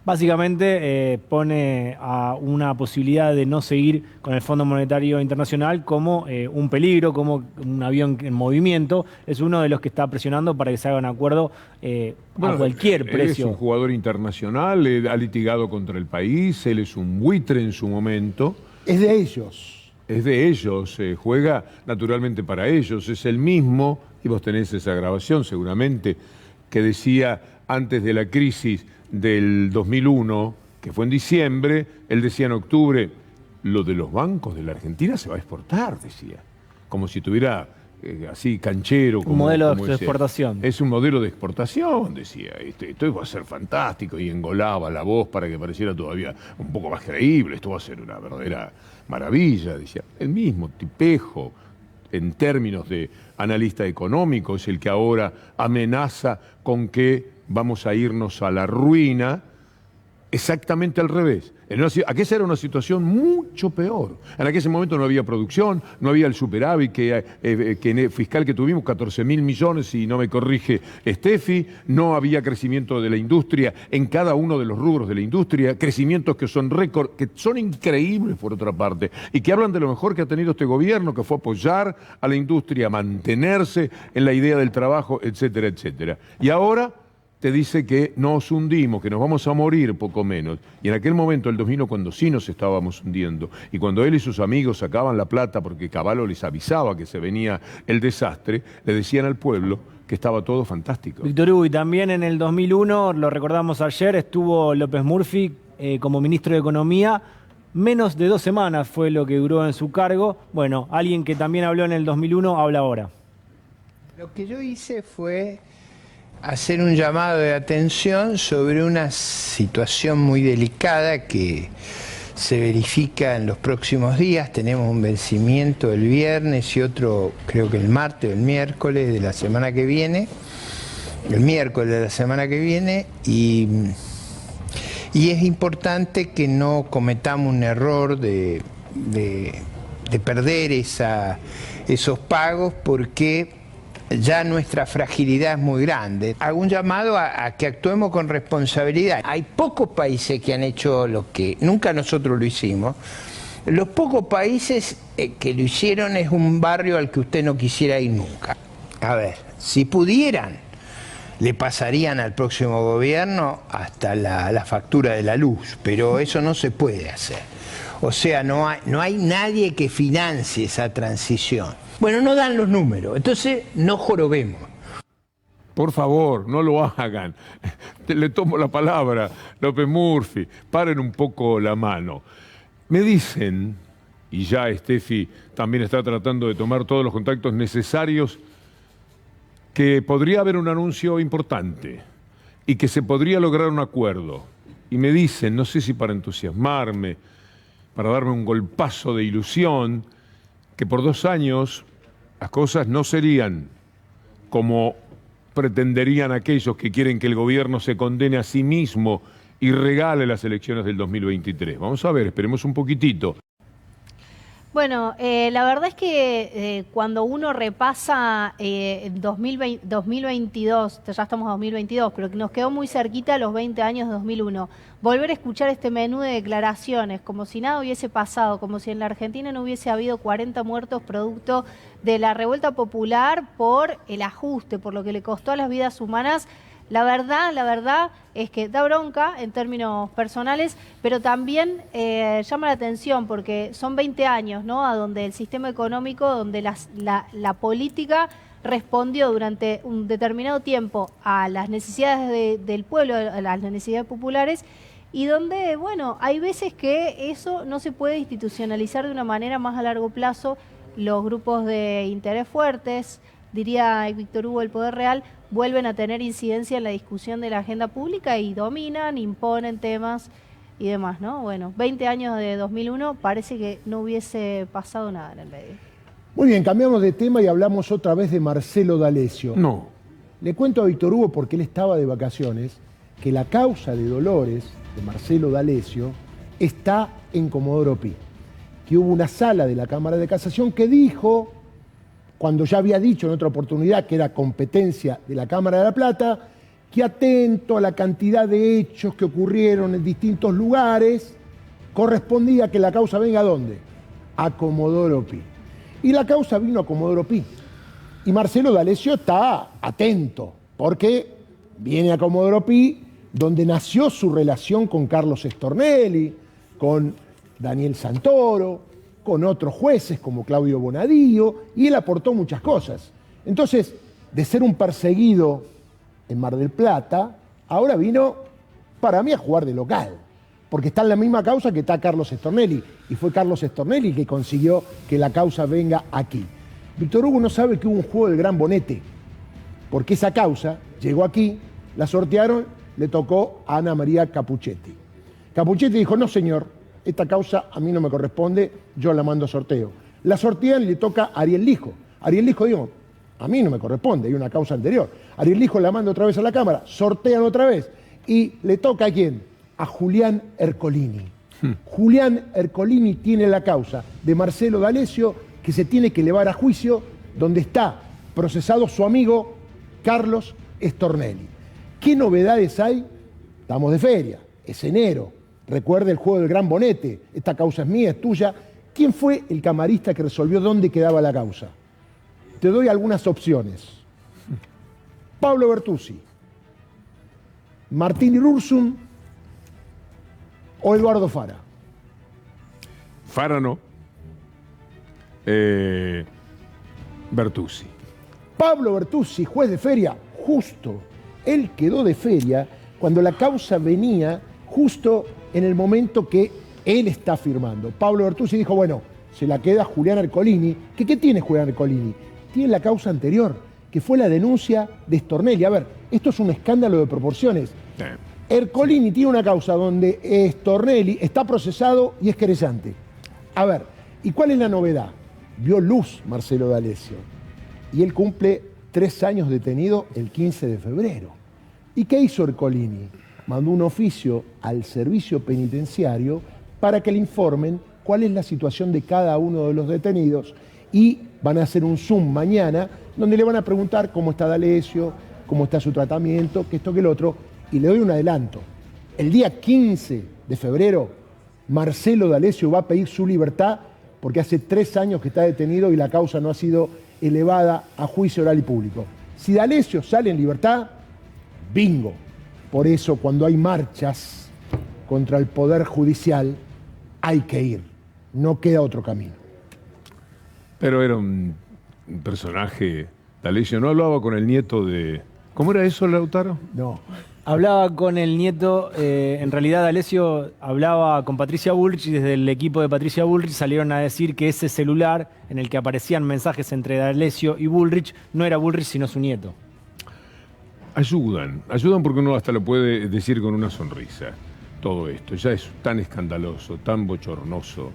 Básicamente pone a una posibilidad de no seguir con el Fondo Monetario Internacional como un peligro, como un avión en movimiento. Es uno de los que está presionando para que se haga un acuerdo a cualquier precio. Él es un jugador internacional, él ha litigado contra el país, él es un buitre en su momento. Es de ellos. Es de ellos, juega naturalmente para ellos. Es el mismo, y vos tenés esa grabación seguramente, que decía antes de la crisis del 2001, que fue en diciembre, él decía en octubre, lo de los bancos de la Argentina se va a exportar, decía. Como si tuviera así canchero. Un modelo de exportación. Es un modelo de exportación, decía. Esto va a ser fantástico y engolaba la voz para que pareciera todavía un poco más creíble. Esto va a ser una verdadera maravilla, decía. El mismo tipejo, en términos de analista económico, es el que ahora amenaza con que vamos a irnos a la ruina, exactamente al revés. Aquella era una situación mucho peor. En aquel momento no había producción, no había el superávit fiscal que tuvimos, 14.000 millones, si no me corrige Steffi, no había crecimiento de la industria en cada uno de los rubros de la industria, crecimientos que son récord, que son increíbles por otra parte, y que hablan de lo mejor que ha tenido este gobierno, que fue apoyar a la industria, mantenerse en la idea del trabajo, etcétera, etcétera. Y ahora te dice que nos hundimos, que nos vamos a morir poco menos. Y en aquel momento, el 2001, cuando sí nos estábamos hundiendo, y cuando él y sus amigos sacaban la plata porque Cavallo les avisaba que se venía el desastre, le decían al pueblo que estaba todo fantástico. Víctor Hugo, y también en el 2001, lo recordamos ayer, estuvo López Murphy como ministro de Economía. Menos de 2 semanas fue lo que duró en su cargo. Bueno, alguien que también habló en el 2001 habla ahora. Lo que yo hice fue hacer un llamado de atención sobre una situación muy delicada que se verifica en los próximos días. Tenemos un vencimiento el viernes y otro creo que el martes o el miércoles de la semana que viene, el miércoles de la semana que viene, y es importante que no cometamos un error de perder esos pagos, porque ya nuestra fragilidad es muy grande. Hago un llamado a que actuemos con responsabilidad. Hay pocos países que han hecho lo que nunca nosotros lo hicimos. Los pocos países que lo hicieron es un barrio al que usted no quisiera ir nunca. A ver, si pudieran le pasarían al próximo gobierno hasta la factura de la luz, pero eso no se puede hacer. O sea, no hay nadie que financie esa transición. Bueno, no dan los números, entonces no jorobemos. Por favor, no lo hagan. Le tomo la palabra, López Murphy. Paren un poco la mano. Me dicen, y ya Steffi también está tratando de tomar todos los contactos necesarios, que podría haber un anuncio importante y que se podría lograr un acuerdo. Y me dicen, no sé si para entusiasmarme, para darme un golpazo de ilusión, que por 2 años las cosas no serían como pretenderían aquellos que quieren que el gobierno se condene a sí mismo y regale las elecciones del 2023. Vamos a ver, esperemos un poquitito. Bueno, la verdad es que cuando uno repasa 2022, ya estamos en 2022, pero que nos quedó muy cerquita los 20 años de 2001, volver a escuchar este menú de declaraciones, como si nada hubiese pasado, como si en la Argentina no hubiese habido 40 muertos producto de la revuelta popular por el ajuste, por lo que le costó a las vidas humanas. La verdad es que da bronca en términos personales, pero también llama la atención porque son 20 años, ¿no?, a donde el sistema económico, donde la política respondió durante un determinado tiempo a las necesidades del pueblo, a las necesidades populares, y donde, bueno, hay veces que eso no se puede institucionalizar de una manera más a largo plazo. Los grupos de interés fuertes, diría Víctor Hugo, el poder real, vuelven a tener incidencia en la discusión de la agenda pública y dominan, imponen temas y demás, ¿no? Bueno, 20 años de 2001, parece que no hubiese pasado nada en el medio. Muy bien, cambiamos de tema y hablamos otra vez de Marcelo D'Alessio. No. Le cuento a Víctor Hugo, porque él estaba de vacaciones, que la causa de Dolores, de Marcelo D'Alessio, está en Comodoro Pi. Que hubo una sala de la Cámara de Casación que dijo, cuando ya había dicho en otra oportunidad que era competencia de la Cámara de La Plata, que atento a la cantidad de hechos que ocurrieron en distintos lugares, correspondía que la causa venga ¿a dónde? A Comodoro Pi. Y la causa vino a Comodoro Pi. Y Marcelo D'Alessio está atento, porque viene a Comodoro Pi, donde nació su relación con Carlos Stornelli, con Daniel Santoro, con otros jueces como Claudio Bonadío, y él aportó muchas cosas. Entonces, de ser un perseguido en Mar del Plata, ahora vino, para mí, a jugar de local, porque está en la misma causa que está Carlos Stornelli, y fue Carlos Stornelli que consiguió que la causa venga aquí. Víctor Hugo no sabe que hubo un juego del Gran Bonete, porque esa causa llegó aquí, la sortearon, le tocó a Ana María Capuchetti. Capuchetti dijo, no señor, esta causa a mí no me corresponde, yo la mando a sorteo. La sortean y le toca a Ariel Lijo. Ariel Lijo dijo, a mí no me corresponde, hay una causa anterior. Ariel Lijo la manda otra vez a la Cámara, sortean otra vez. ¿Y le toca a quién? A Julián Ercolini. Julián Ercolini tiene la causa de Marcelo D'Alessio, que se tiene que elevar a juicio, donde está procesado su amigo Carlos Stornelli. ¿Qué novedades hay? Estamos de feria, es enero. Recuerde el juego del Gran Bonete, esta causa es mía, es tuya. ¿Quién fue el camarista que resolvió dónde quedaba la causa? Te doy algunas opciones. Pablo Bertuzzi, Martín Irursun o Eduardo Fara. Fara no. Bertuzzi. Pablo Bertuzzi, juez de feria, justo. Él quedó de feria cuando la causa venía justo en el momento que él está firmando. Pablo Bertuzzi dijo, bueno, se la queda Julián Ercolini. ¿Qué tiene Julián Ercolini? Tiene la causa anterior, que fue la denuncia de Stornelli. A ver, esto es un escándalo de proporciones. Ercolini tiene una causa donde Stornelli está procesado y es querellante. A ver, ¿y cuál es la novedad? Vio luz Marcelo D'Alessio y él cumple 3 años detenido el 15 de febrero. ¿Y qué hizo Ercolini? Mandó un oficio al servicio penitenciario para que le informen cuál es la situación de cada uno de los detenidos, y van a hacer un Zoom mañana donde le van a preguntar cómo está D'Alessio, cómo está su tratamiento, que esto, que el otro. Y le doy un adelanto. El día 15 de febrero, Marcelo D'Alessio va a pedir su libertad porque hace 3 años que está detenido y la causa no ha sido elevada a juicio oral y público. Si D'Alessio sale en libertad, Bingo. Por eso, cuando hay marchas contra el Poder Judicial, hay que ir. No queda otro camino. Pero era un personaje, D'Alessio. ¿No hablaba con el nieto de...? ¿Cómo era eso, Lautaro? No. Hablaba con el nieto, en realidad D'Alessio hablaba con Patricia Bullrich y desde el equipo de Patricia Bullrich salieron a decir que ese celular en el que aparecían mensajes entre D'Alessio y Bullrich no era Bullrich sino su nieto. Ayudan porque uno hasta lo puede decir con una sonrisa. Todo esto ya es tan escandaloso, tan bochornoso.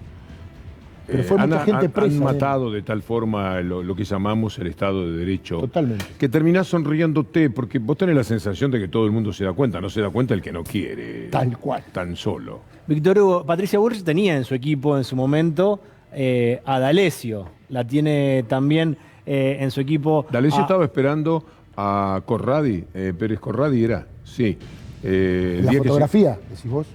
Pero fue mucha gente presa. Han matado de tal forma lo que llamamos el Estado de Derecho. Totalmente. Que terminás sonriéndote porque vos tenés la sensación de que todo el mundo se da cuenta. No se da cuenta el que no quiere. Tal cual. Tan solo. Víctor Hugo, Patricia Bullrich tenía en su equipo en su momento a D'Alessio. La tiene también en su equipo. D'Alessio estaba esperando a Corradi. Pérez Corradi era, sí. La fotografía, decís vos.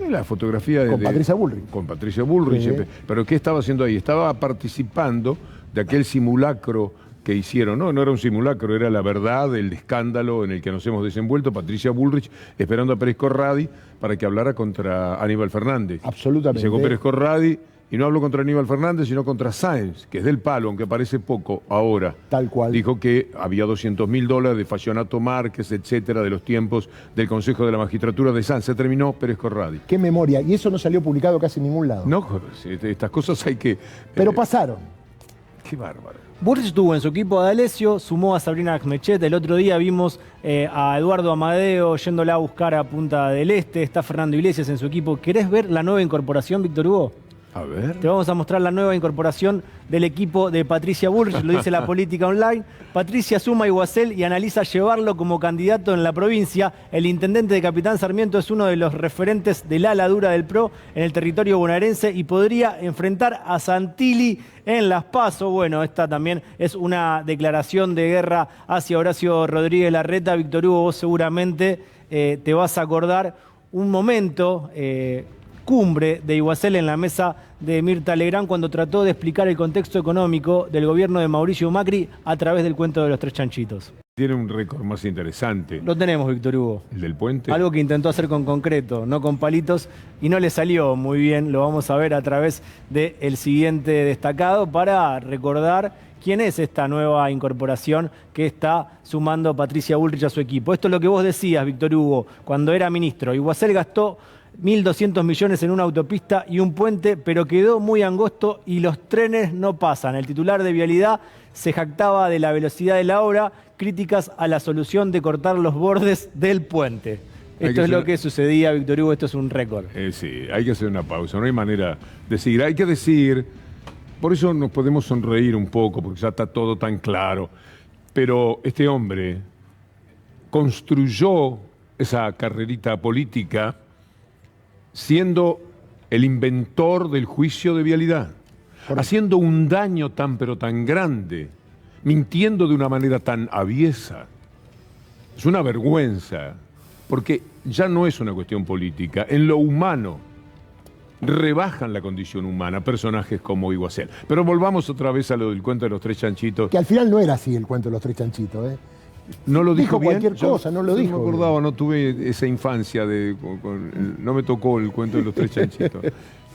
La fotografía con Patricia Bullrich. Con Patricia Bullrich. Sí. Pero ¿qué estaba haciendo ahí? Estaba participando de aquel simulacro que hicieron. No era un simulacro, era la verdad, el escándalo en el que nos hemos desenvuelto. Patricia Bullrich esperando a Pérez Corradi para que hablara contra Aníbal Fernández. Absolutamente. Llegó Pérez Corradi y no habló contra Aníbal Fernández, sino contra Sáenz, que es del palo, aunque parece poco ahora. Tal cual. Dijo que había $200.000 de Fagionato Márquez, etcétera, de los tiempos del Consejo de la Magistratura de Sáenz. Se terminó Pérez Corradi. Qué memoria. Y eso no salió publicado casi en ningún lado. No, estas cosas hay que... Pero pasaron. Qué bárbaro. Bullrich tuvo en su equipo a D'Alessio, sumó a Sabrina Akhmechet. El otro día vimos a Eduardo Amadeo yéndola a buscar a Punta del Este. Está Fernando Iglesias en su equipo. ¿Querés ver la nueva incorporación, Víctor Hugo? A ver. Te vamos a mostrar la nueva incorporación del equipo de Patricia Bullrich, lo dice La Política Online. Patricia suma a Iguacel y analiza llevarlo como candidato en la provincia. El intendente de Capitán Sarmiento es uno de los referentes del ala dura del PRO en el territorio bonaerense y podría enfrentar a Santilli en Las PASO. Bueno, esta también es una declaración de guerra hacia Horacio Rodríguez Larreta. Víctor Hugo, vos seguramente te vas a acordar un momento... cumbre de Iguacel en la mesa de Mirta Legrand cuando trató de explicar el contexto económico del gobierno de Mauricio Macri a través del cuento de los tres chanchitos. Tiene un récord más interesante. Lo tenemos, Víctor Hugo. ¿El del puente? Algo que intentó hacer con concreto, no con palitos, y no le salió muy bien. Lo vamos a ver a través del siguiente destacado para recordar quién es esta nueva incorporación que está sumando Patricia Bullrich a su equipo. Esto es lo que vos decías, Víctor Hugo, cuando era ministro. Iguacel gastó 1.200 millones en una autopista y un puente, pero quedó muy angosto y los trenes no pasan. El titular de Vialidad se jactaba de la velocidad de la obra, críticas a la solución de cortar los bordes del puente. Esto es lo que sucedía, Víctor Hugo, esto es un récord. Sí, hay que hacer una pausa, no hay manera de seguir. Hay que decir, por eso nos podemos sonreír un poco, porque ya está todo tan claro, pero este hombre construyó esa carrerita política siendo el inventor del juicio de vialidad, haciendo un daño tan pero tan grande, mintiendo de una manera tan aviesa. Es una vergüenza, porque ya no es una cuestión política. En lo humano, rebajan la condición humana personajes como Iguacel. Pero volvamos otra vez a lo del cuento de los tres chanchitos. Que al final no era así el cuento de los tres chanchitos, ¿eh? No lo dijo bien. Cualquier cosa, no lo dijo. No me acordaba, no tuve esa infancia no me tocó el cuento de los tres chanchitos.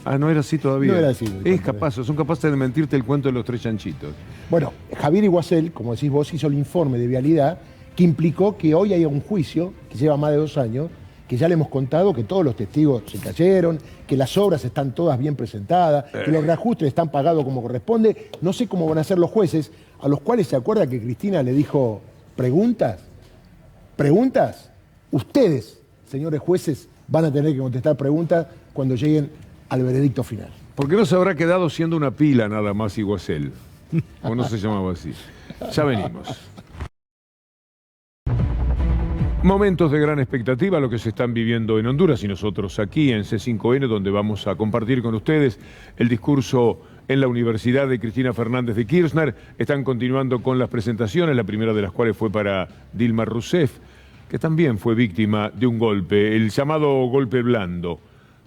Ah, no era así todavía. No era así. Son capaces de mentirte el cuento de los tres chanchitos. Bueno, Javier Iguacel, como decís vos, hizo el informe de vialidad que implicó que hoy hay un juicio que lleva más de 2 años, que ya le hemos contado que todos los testigos se cayeron, que las obras están todas bien presentadas, que los reajustes están pagados como corresponde. No sé cómo van a ser los jueces, a los cuales se acuerda que Cristina le dijo... ¿Preguntas? Ustedes, señores jueces, van a tener que contestar preguntas cuando lleguen al veredicto final. ¿Por qué no se habrá quedado siendo una pila nada más Iguacel? ¿O no se llamaba así? Ya venimos. Momentos de gran expectativa, lo que se están viviendo en Honduras y nosotros aquí en C5N, donde vamos a compartir con ustedes el discurso en la Universidad de Cristina Fernández de Kirchner. Están continuando con las presentaciones, la primera de las cuales fue para Dilma Rousseff, que también fue víctima de un golpe, el llamado golpe blando.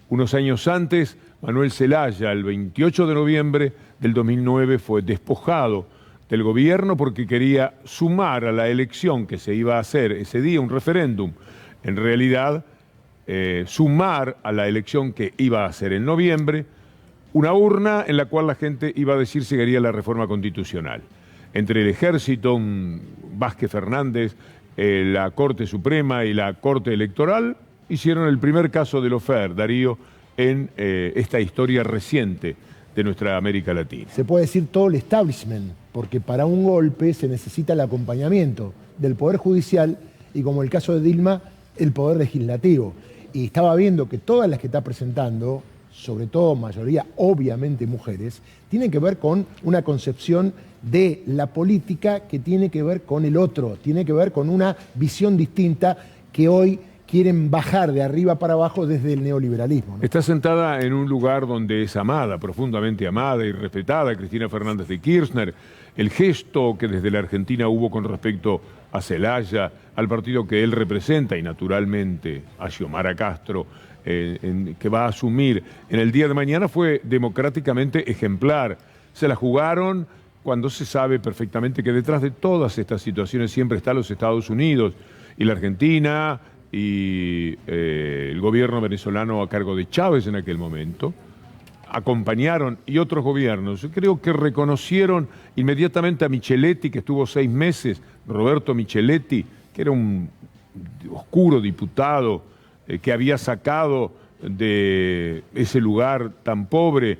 Unos años antes, Manuel Zelaya, el 28 de noviembre del 2009, fue despojado del gobierno porque quería sumar a la elección que se iba a hacer ese día, un referéndum, en realidad sumar a la elección que iba a hacer en noviembre, una urna en la cual la gente iba a decir si quería la reforma constitucional. Entre el ejército, Vázquez Fernández, la Corte Suprema y la Corte Electoral, hicieron el primer caso de lofer, Darío, en esta historia reciente de nuestra América Latina. Se puede decir todo el establishment, porque para un golpe se necesita el acompañamiento del Poder Judicial y, como el caso de Dilma, el Poder Legislativo. Y estaba viendo que todas las que está presentando, sobre todo mayoría obviamente mujeres, tienen que ver con una concepción de la política que tiene que ver con el otro, tiene que ver con una visión distinta que hoy quieren bajar de arriba para abajo desde el neoliberalismo, ¿no? Está sentada en un lugar donde es amada, profundamente amada y respetada, Cristina Fernández de Kirchner. El gesto que desde la Argentina hubo con respecto a Zelaya, al partido que él representa y naturalmente a Xiomara Castro, que va a asumir en el día de mañana, fue democráticamente ejemplar. Se la jugaron cuando se sabe perfectamente que detrás de todas estas situaciones siempre están los Estados Unidos y la Argentina y el gobierno venezolano a cargo de Chávez en aquel momento, acompañaron, y otros gobiernos. Yo creo que reconocieron inmediatamente a Micheletti, que estuvo 6 meses, Roberto Micheletti, que era un oscuro diputado que había sacado de ese lugar tan pobre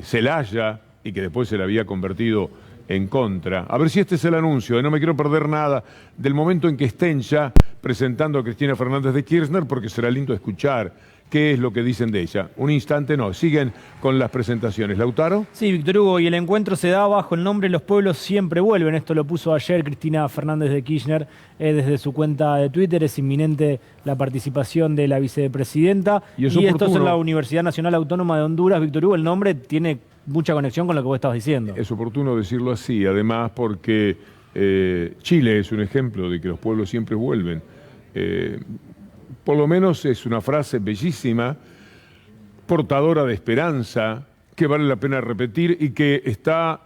Zelaya y que después se le había convertido en contra. A ver si este es el anuncio, no me quiero perder nada del momento en que estén ya presentando a Cristina Fernández de Kirchner, porque será lindo escuchar qué es lo que dicen de ella. Un instante, no, siguen con las presentaciones. ¿Lautaro? Sí, Víctor Hugo, y el encuentro se da bajo el nombre Los Pueblos Siempre Vuelven. Esto lo puso ayer Cristina Fernández de Kirchner desde su cuenta de Twitter. Es inminente la participación de la vicepresidenta. Y esto es en la Universidad Nacional Autónoma de Honduras. Víctor Hugo, el nombre tiene mucha conexión con lo que vos estabas diciendo. Es oportuno decirlo así, además porque Chile es un ejemplo de que los pueblos siempre vuelven. Por lo menos es una frase bellísima, portadora de esperanza, que vale la pena repetir y que está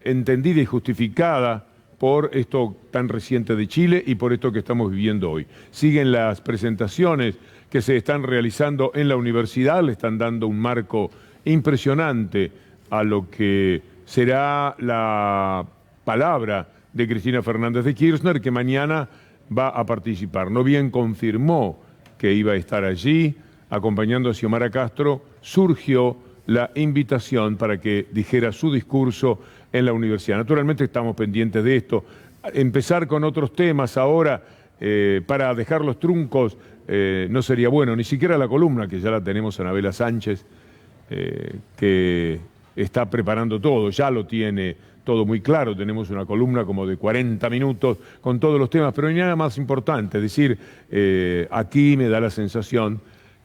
entendida y justificada por esto tan reciente de Chile y por esto que estamos viviendo hoy. Siguen las presentaciones que se están realizando en la universidad, le están dando un marco impresionante a lo que será la palabra de Cristina Fernández de Kirchner, que mañana va a participar. No bien confirmó que iba a estar allí, acompañando a Xiomara Castro, surgió la invitación para que dijera su discurso en la universidad. Naturalmente estamos pendientes de esto. Empezar con otros temas ahora, para dejar los truncos, no sería bueno, ni siquiera la columna, que ya la tenemos a Anabela Sánchez, que está preparando todo, ya lo tiene todo muy claro. Tenemos una columna como de 40 minutos con todos los temas, pero no hay nada más importante. Es decir, aquí me da la sensación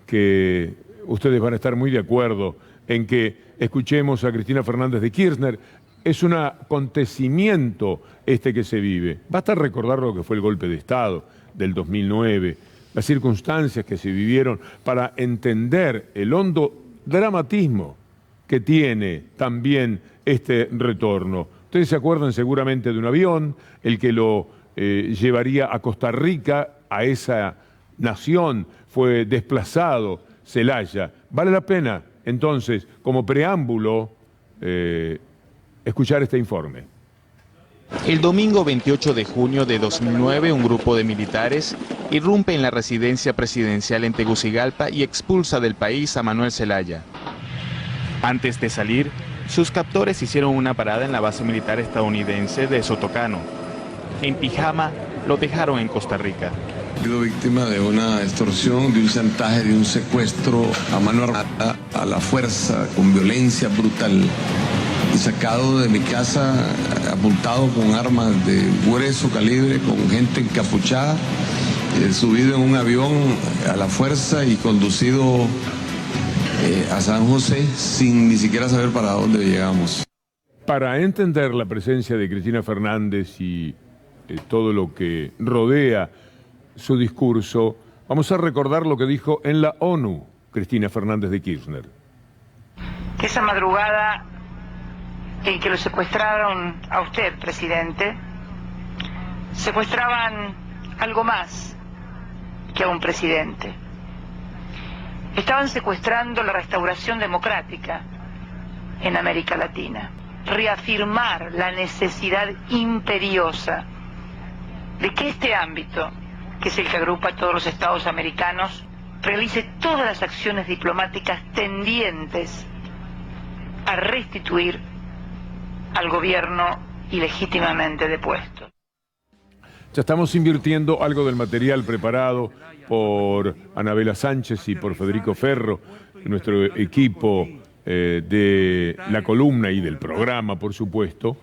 que ustedes van a estar muy de acuerdo en que escuchemos a Cristina Fernández de Kirchner. Es un acontecimiento este que se vive. Basta recordar lo que fue el golpe de Estado del 2009, las circunstancias que se vivieron para entender el hondo dramatismo que tiene también este retorno. Ustedes se acuerdan seguramente de un avión, el que lo llevaría a Costa Rica, a esa nación, fue desplazado, Zelaya. Vale la pena, entonces, como preámbulo, escuchar este informe. El domingo 28 de junio de 2009, un grupo de militares irrumpe en la residencia presidencial en Tegucigalpa y expulsa del país a Manuel Zelaya. Antes de salir, sus captores hicieron una parada en la base militar estadounidense de Sotocano. En pijama, lo dejaron en Costa Rica. He sido víctima de una extorsión, de un chantaje, de un secuestro a mano armada, a la fuerza, con violencia brutal. Y sacado de mi casa, apuntado con armas de grueso calibre, con gente encapuchada, subido en un avión a la fuerza y conducido a San José sin ni siquiera saber para dónde llegamos. Para entender la presencia de Cristina Fernández y todo lo que rodea su discurso, vamos a recordar lo que dijo en la ONU Cristina Fernández de Kirchner. Esa madrugada en que lo secuestraron a usted, presidente, secuestraban algo más que a un presidente. Estaban secuestrando la restauración democrática en América Latina, reafirmar la necesidad imperiosa de que este ámbito, que es el que agrupa a todos los estados americanos, realice todas las acciones diplomáticas tendientes a restituir al gobierno ilegítimamente depuesto. Ya estamos invirtiendo algo del material preparado por Anabela Sánchez y por Federico Ferro, nuestro equipo de la columna y del programa, por supuesto,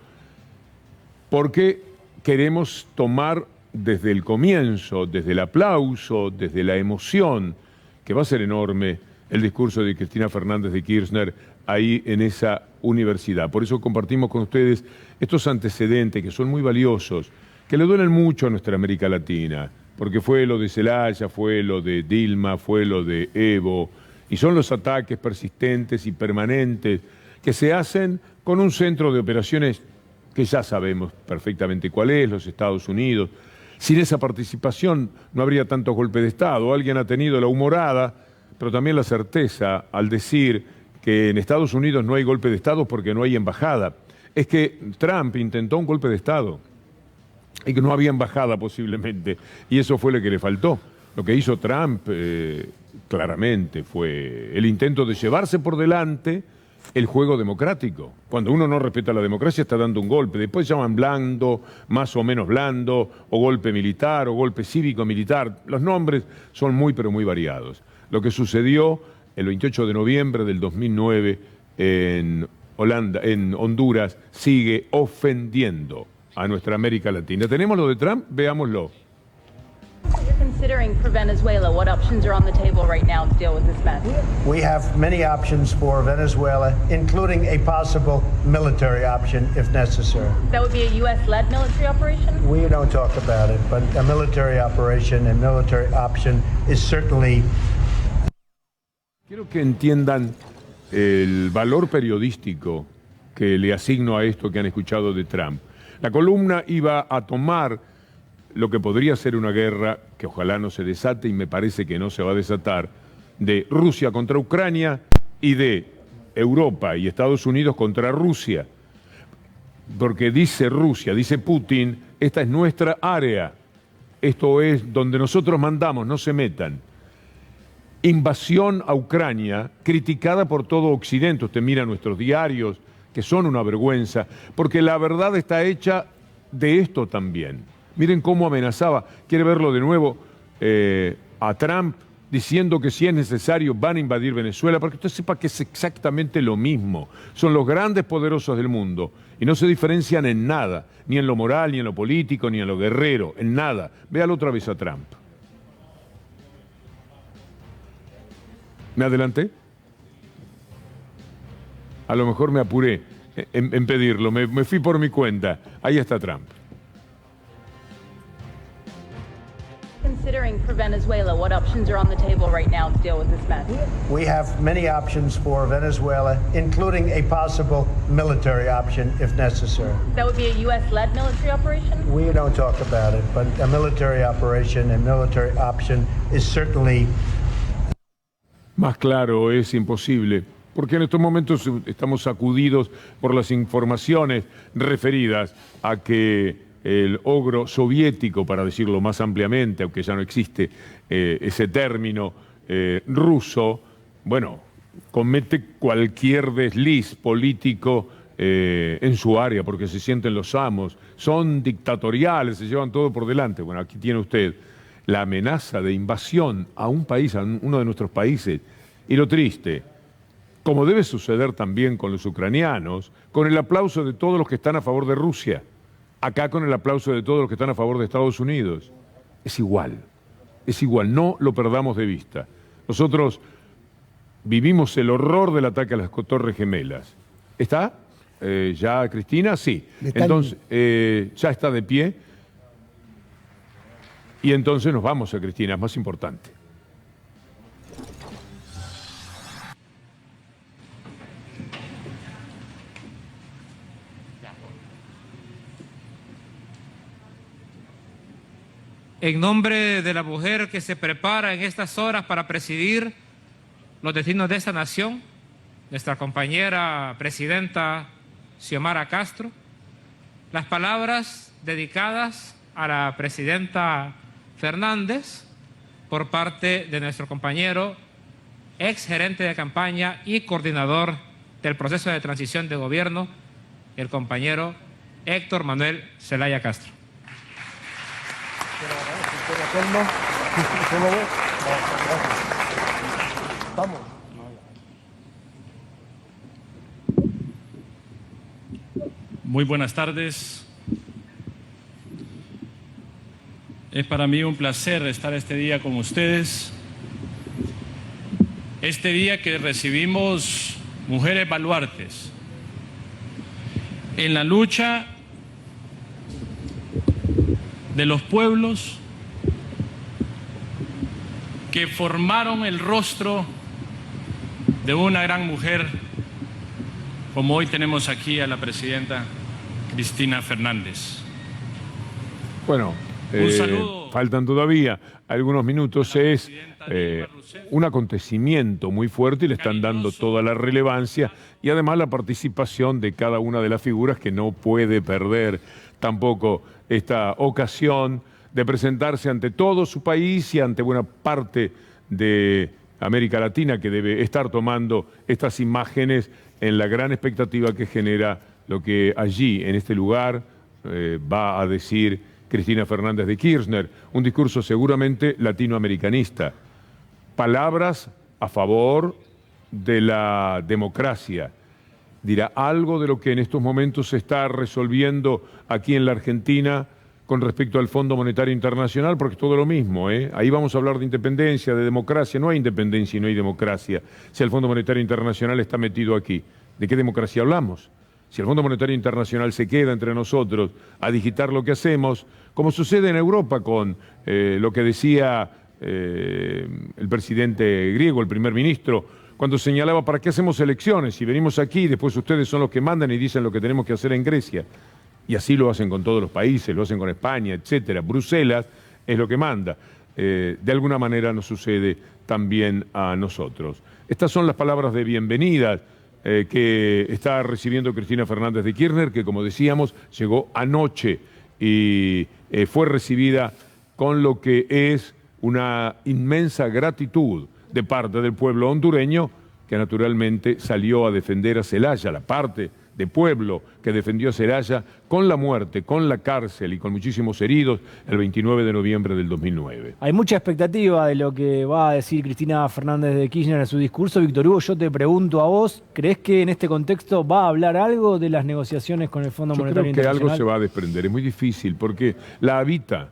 porque queremos tomar desde el comienzo, desde el aplauso, desde la emoción, que va a ser enorme, el discurso de Cristina Fernández de Kirchner ahí en esa universidad. Por eso compartimos con ustedes estos antecedentes que son muy valiosos, que le duelen mucho a nuestra América Latina, porque fue lo de Zelaya, fue lo de Dilma, fue lo de Evo, y son los ataques persistentes y permanentes que se hacen con un centro de operaciones que ya sabemos perfectamente cuál es, los Estados Unidos. Sin esa participación no habría tantos golpes de Estado. Alguien ha tenido la humorada, pero también la certeza al decir que en Estados Unidos no hay golpe de Estado porque no hay embajada. Es que Trump intentó un golpe de Estado y que no había embajada posiblemente, y eso fue lo que le faltó. Lo que hizo Trump claramente fue el intento de llevarse por delante el juego democrático. Cuando uno no respeta la democracia está dando un golpe, después llaman blando, más o menos blando, o golpe militar, o golpe cívico-militar. Los nombres son muy pero muy variados. Lo que sucedió el 28 de noviembre del 2009 en Honduras, sigue ofendiendo a nuestra América Latina. ¿Tenemos lo de Trump? Veámoslo. Considering for Venezuela, what options are on the table right now to deal with this mess? We have many options for Venezuela, including a possible military option if necessary. That would be a U.S.-led military operation? We don't talk about it, but a military operation and military option is certainly... Quiero que entiendan el valor periodístico que le asigno a esto que han escuchado de Trump. La columna iba a tomar lo que podría ser una guerra, que ojalá no se desate y me parece que no se va a desatar, de Rusia contra Ucrania y de Europa y Estados Unidos contra Rusia. Porque dice Rusia, dice Putin, esta es nuestra área, esto es donde nosotros mandamos, no se metan. Invasión a Ucrania, criticada por todo Occidente. Usted mira nuestros diarios, que son una vergüenza, porque la verdad está hecha de esto también. Miren cómo amenazaba, quiere verlo de nuevo, a Trump, diciendo que si es necesario van a invadir Venezuela, para que usted sepa que es exactamente lo mismo. Son los grandes poderosos del mundo y no se diferencian en nada, ni en lo moral, ni en lo político, ni en lo guerrero, en nada. Véalo otra vez a Trump. ¿Me adelanté? A lo mejor me apuré en pedirlo, me fui por mi cuenta. Ahí está Trump. Considering for Venezuela, what options are on the table right now to deal with this mess? We have many options for Venezuela, including a possible military option if necessary. That would be a U.S.-led military operation? We don't talk about it, but a military operation and military option is certainly... Más claro es imposible, porque en estos momentos estamos sacudidos por las informaciones referidas a que el ogro soviético, para decirlo más ampliamente, aunque ya no existe ese término ruso, bueno, comete cualquier desliz político en su área, porque se sienten los amos, son dictatoriales, se llevan todo por delante. Bueno, aquí tiene usted la amenaza de invasión a un país, a uno de nuestros países. Y lo triste, como debe suceder también con los ucranianos, con el aplauso de todos los que están a favor de Rusia, acá con el aplauso de todos los que están a favor de Estados Unidos. Es igual, no lo perdamos de vista. Nosotros vivimos el horror del ataque a las Torres Gemelas. ¿Está? ¿Ya, Cristina? Sí. Entonces, ya está de pie. Y entonces nos vamos a Cristina, es más importante. en nombre de la mujer que se prepara en estas horas para presidir los destinos de esta nación, nuestra compañera presidenta Xiomara Castro, las palabras dedicadas a la presidenta Fernández por parte de nuestro compañero, ex gerente de campaña y coordinador del proceso de transición de gobierno, el compañero Héctor Manuel Zelaya Castro. Muy buenas tardes. Es para mí un placer estar este día con ustedes. Este día que recibimos mujeres baluartes en la lucha de los pueblos que formaron el rostro de una gran mujer, como hoy tenemos aquí a la presidenta Cristina Fernández. Bueno, un saludo. Faltan todavía algunos minutos. Es un acontecimiento muy fuerte y le están dando toda la relevancia y además la participación de cada una de las figuras, que no puede perder tampoco esta ocasión de presentarse ante todo su país y ante buena parte de América Latina, que debe estar tomando estas imágenes en la gran expectativa que genera lo que allí, en este lugar, va a decir Cristina Fernández de Kirchner. Un discurso seguramente latinoamericanista. Palabras a favor de la democracia. Dirá algo de lo que en estos momentos se está resolviendo aquí en la Argentina con respecto al Fondo Monetario Internacional, porque es todo lo mismo, ¿eh? Ahí vamos a hablar de independencia, de democracia. No hay independencia y no hay democracia si el Fondo Monetario Internacional está metido aquí. ¿De qué democracia hablamos? Si el Fondo Monetario Internacional se queda entre nosotros a digitar lo que hacemos, como sucede en Europa con lo que decía el presidente griego, el primer ministro, cuando señalaba: ¿para qué hacemos elecciones? Si venimos aquí, después ustedes son los que mandan y dicen lo que tenemos que hacer en Grecia. Y así lo hacen con todos los países, lo hacen con España, etcétera. Bruselas es lo que manda. De alguna manera nos sucede también a nosotros. Estas son las palabras de bienvenida que está recibiendo Cristina Fernández de Kirchner, que, como decíamos, llegó anoche y fue recibida con lo que es una inmensa gratitud de parte del pueblo hondureño, que naturalmente salió a defender a Zelaya, la parte de pueblo que defendió a Zelaya con la muerte, con la cárcel y con muchísimos heridos el 29 de noviembre del 2009. Hay mucha expectativa de lo que va a decir Cristina Fernández de Kirchner en su discurso. Víctor Hugo, yo te pregunto a vos, ¿crees que en este contexto va a hablar algo de las negociaciones con el Fondo Monetario Internacional? Yo creo que algo se va a desprender, es muy difícil porque la habita.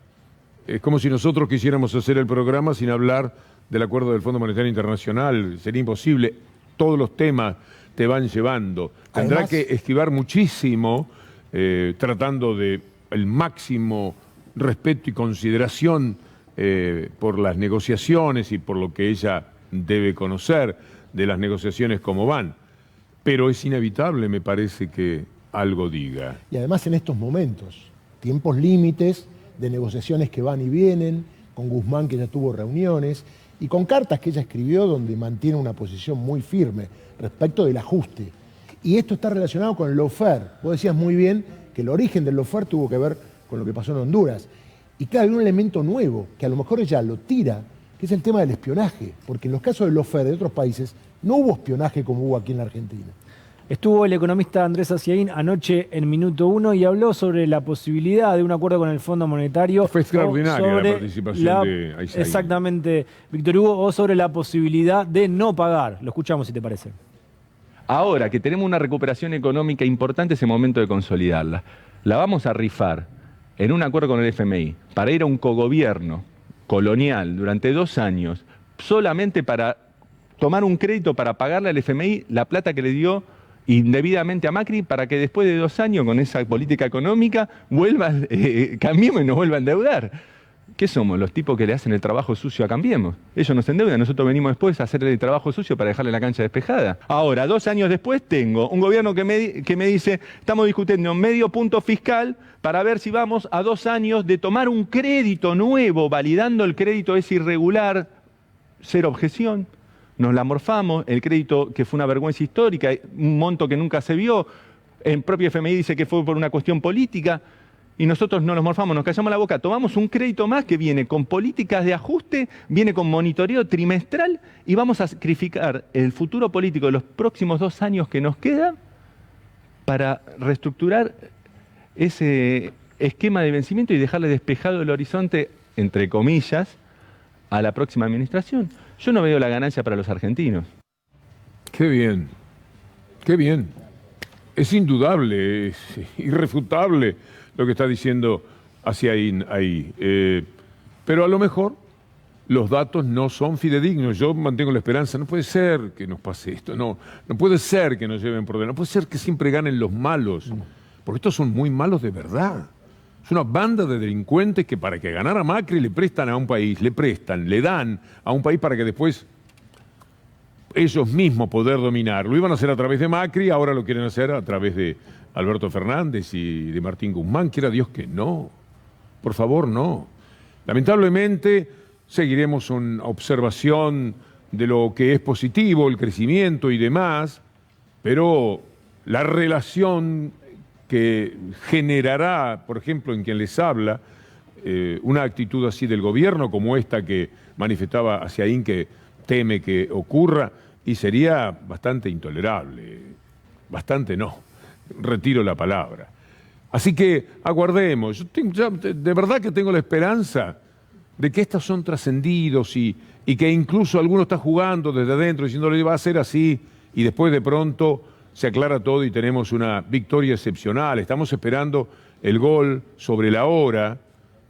Es como si nosotros quisiéramos hacer el programa sin hablar del acuerdo del Fondo Monetario Internacional, sería imposible. Todos los temas te van llevando. Tendrá además que esquivar muchísimo, tratando de el máximo respeto y consideración por las negociaciones y por lo que ella debe conocer de las negociaciones como van. Pero es inevitable, me parece, que algo diga. Y además en estos momentos, tiempos límites de negociaciones que van y vienen, con Guzmán, que ya tuvo reuniones, y con cartas que ella escribió donde mantiene una posición muy firme respecto del ajuste. Y esto está relacionado con el lawfare. Vos decías muy bien que el origen del lawfare tuvo que ver con lo que pasó en Honduras. Y claro, hay un elemento nuevo, que a lo mejor ella lo tira, que es el tema del espionaje. Porque en los casos del lawfare de otros países no hubo espionaje como hubo aquí en la Argentina. Estuvo el economista Andrés Aciaín anoche en Minuto 1 y habló sobre la posibilidad de un acuerdo con el Fondo Monetario. Fue extraordinaria la participación de Aciaín. Exactamente, Víctor Hugo, o sobre la posibilidad de no pagar. Lo escuchamos, si te parece. Ahora que tenemos una recuperación económica importante, es el momento de consolidarla. La vamos a rifar en un acuerdo con el FMI para ir a un cogobierno colonial durante 2 años, solamente para tomar un crédito para pagarle al FMI la plata que le dio indebidamente a Macri, para que después de 2 años con esa política económica cambiemos y nos vuelva a endeudar. ¿Qué somos? Los tipos que le hacen el trabajo sucio a Cambiemos. Ellos nos endeudan, nosotros venimos después a hacer el trabajo sucio para dejarle la cancha despejada. Ahora, 2 años después, tengo un gobierno que me dice, estamos discutiendo medio punto fiscal para ver si vamos a 2 años de tomar un crédito nuevo, validando el crédito es irregular, cero objeción. Nos la morfamos, el crédito que fue una vergüenza histórica, un monto que nunca se vio, el propio FMI dice que fue por una cuestión política. Y nosotros no nos morfamos, nos callamos la boca, tomamos un crédito más que viene con políticas de ajuste, viene con monitoreo trimestral y vamos a sacrificar el futuro político de los próximos 2 años que nos quedan para reestructurar ese esquema de vencimiento y dejarle despejado el horizonte, entre comillas, a la próxima administración. Yo no veo la ganancia para los argentinos. Qué bien, qué bien. Es indudable, es irrefutable lo que está diciendo hacia ahí. Pero a lo mejor los datos no son fidedignos. Yo mantengo la esperanza. No puede ser que nos pase esto. No puede ser que nos lleven por delante. No puede ser que siempre ganen los malos. Porque estos son muy malos de verdad. Es una banda de delincuentes que para que ganara Macri le prestan a un país, le dan a un país para que después ellos mismos poder dominar. Lo iban a hacer a través de Macri, ahora lo quieren hacer a través de Alberto Fernández y de Martín Guzmán. Quiera Dios que no. Por favor, no. Lamentablemente seguiremos una observación de lo que es positivo, el crecimiento y demás, pero la relación que generará, por ejemplo, en quien les habla, una actitud así del gobierno como esta que manifestaba Haciaín, que teme que ocurra, y sería bastante intolerable. Bastante no. Retiro la palabra. Así que aguardemos. Yo de verdad que tengo la esperanza de que estos son trascendidos y que incluso alguno está jugando desde adentro diciéndole va a ser así y después de pronto se aclara todo y tenemos una victoria excepcional. Estamos esperando el gol sobre la hora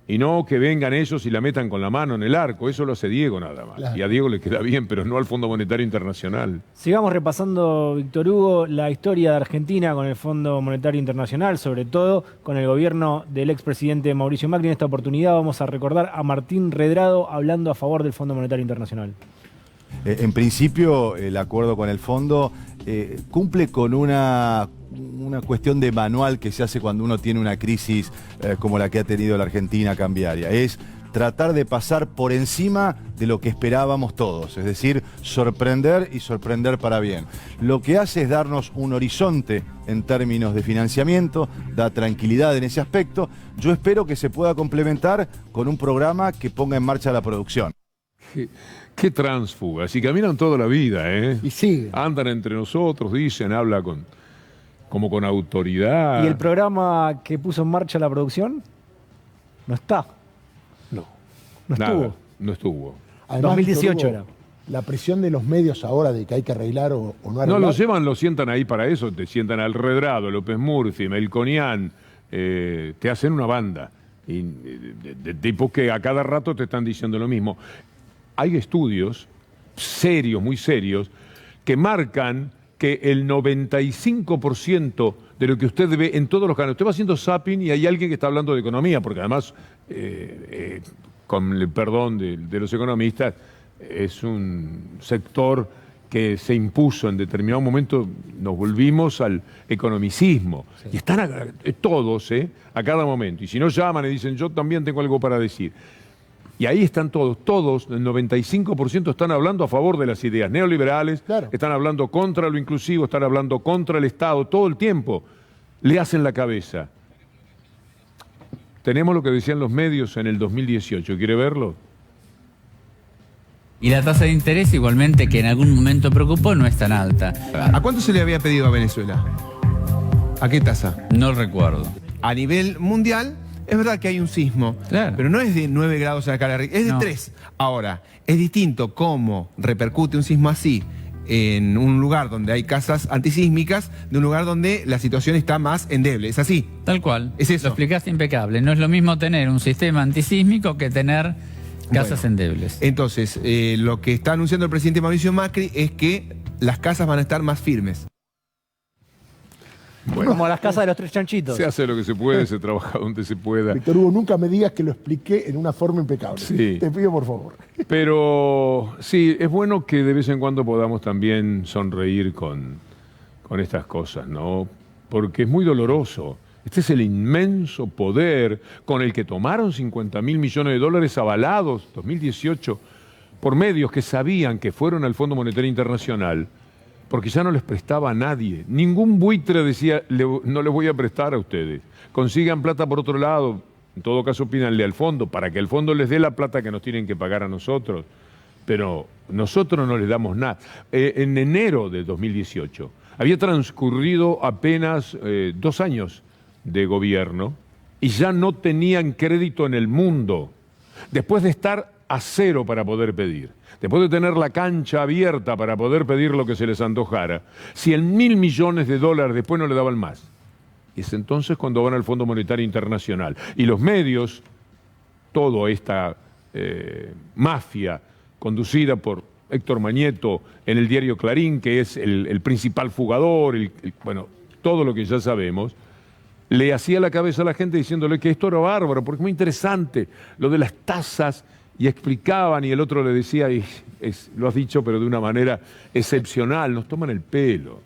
y no que vengan ellos y la metan con la mano en el arco. Eso lo hace Diego nada más. Claro. Y a Diego le queda bien, pero no al Fondo Monetario Internacional. Sigamos repasando, Víctor Hugo, la historia de Argentina con el Fondo Monetario Internacional, sobre todo con el gobierno del expresidente Mauricio Macri. En esta oportunidad vamos a recordar a Martín Redrado hablando a favor del Fondo Monetario Internacional. En principio, el acuerdo con el fondo cumple con una cuestión de manual que se hace cuando uno tiene una crisis como la que ha tenido la Argentina cambiaria. Es tratar de pasar por encima de lo que esperábamos todos, es decir, sorprender y sorprender para bien. Lo que hace es darnos un horizonte en términos de financiamiento, da tranquilidad en ese aspecto. Yo espero que se pueda complementar con un programa que ponga en marcha la producción. Qué tránsfugas, y caminan toda la vida, ¿eh? Y siguen. Andan entre nosotros, dicen, habla como con autoridad. ¿Y el programa que puso en marcha la producción? No está. No estuvo. No estuvo. Además, 2018 era. La presión de los medios ahora de que hay que arreglar o no arreglar. No, lo sientan ahí para eso, te sientan al Redrado, López Murphy, Melconian, te hacen una banda. Y, de tipos que a cada rato te están diciendo lo mismo. Hay estudios serios, muy serios, que marcan que el 95% de lo que usted ve en todos los canales, usted va haciendo zapping y hay alguien que está hablando de economía, porque además, con el perdón de los economistas, es un sector que se impuso en determinado momento, nos volvimos al economicismo. Sí. Y están todos, a cada momento. Y si no llaman y dicen, yo también tengo algo para decir. Y ahí están todos, el 95% están hablando a favor de las ideas neoliberales, claro. Están hablando contra lo inclusivo, están hablando contra el Estado, todo el tiempo le hacen la cabeza. Tenemos lo que decían los medios en el 2018, ¿quiere verlo? Y la tasa de interés igualmente, que en algún momento preocupó, no es tan alta. ¿A cuánto se le había pedido a Venezuela? ¿A qué tasa? No recuerdo. A nivel mundial, es verdad que hay un sismo, claro, pero no es de 9 grados a la escala Richter, es de 3. Ahora, es distinto cómo repercute un sismo así en un lugar donde hay casas antisísmicas de un lugar donde la situación está más endeble. ¿Es así? Tal cual. Es eso. Lo explicaste impecable. No es lo mismo tener un sistema antisísmico que tener casas endebles. Entonces, lo que está anunciando el presidente Mauricio Macri es que las casas van a estar más firmes. Bueno, como las casas de los tres chanchitos. Se hace lo que se puede, se trabaja donde se pueda. Víctor Hugo, nunca me digas que lo expliqué en una forma impecable. Sí. Te pido por favor. Pero sí, es bueno que de vez en cuando podamos también sonreír con estas cosas, ¿no? Porque es muy doloroso. Este es el inmenso poder con el que tomaron 50.000 millones de dólares avalados 2018 por medios que sabían que fueron al Fondo Monetario Internacional porque ya no les prestaba a nadie. Ningún buitre decía, no les voy a prestar a ustedes. Consigan plata por otro lado, en todo caso pídanle al fondo, para que el fondo les dé la plata que nos tienen que pagar a nosotros. Pero nosotros no les damos nada. En enero de 2018 había transcurrido apenas 2 años de gobierno y ya no tenían crédito en el mundo. Después de estar a cero para poder pedir, después de tener la cancha abierta para poder pedir lo que se les antojara, 100.000 millones de dólares después no le daban más. Y es entonces cuando van al Fondo Monetario Internacional. Y los medios, toda esta mafia conducida por Héctor Mañeto en el diario Clarín, que es el principal fugador, bueno, todo lo que ya sabemos, le hacía la cabeza a la gente diciéndole que esto era bárbaro, porque es muy interesante lo de las tasas, y explicaban, y el otro le decía, lo has dicho, pero de una manera excepcional, nos toman el pelo,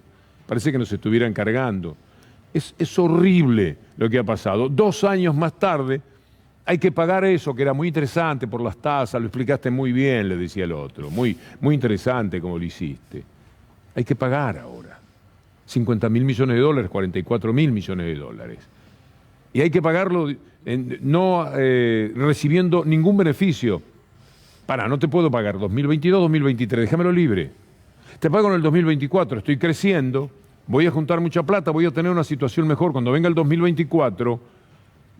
parece que nos estuvieran cargando. Es horrible lo que ha pasado. 2 años más tarde, hay que pagar eso, que era muy interesante por las tasas, lo explicaste muy bien, le decía el otro, muy interesante como lo hiciste. Hay que pagar ahora. 50.000 millones de dólares, 44.000 millones de dólares. Y hay que pagarlo no recibiendo ningún beneficio. No te puedo pagar 2022, 2023, déjamelo libre. Te pago en el 2024, estoy creciendo, voy a juntar mucha plata, voy a tener una situación mejor. Cuando venga el 2024,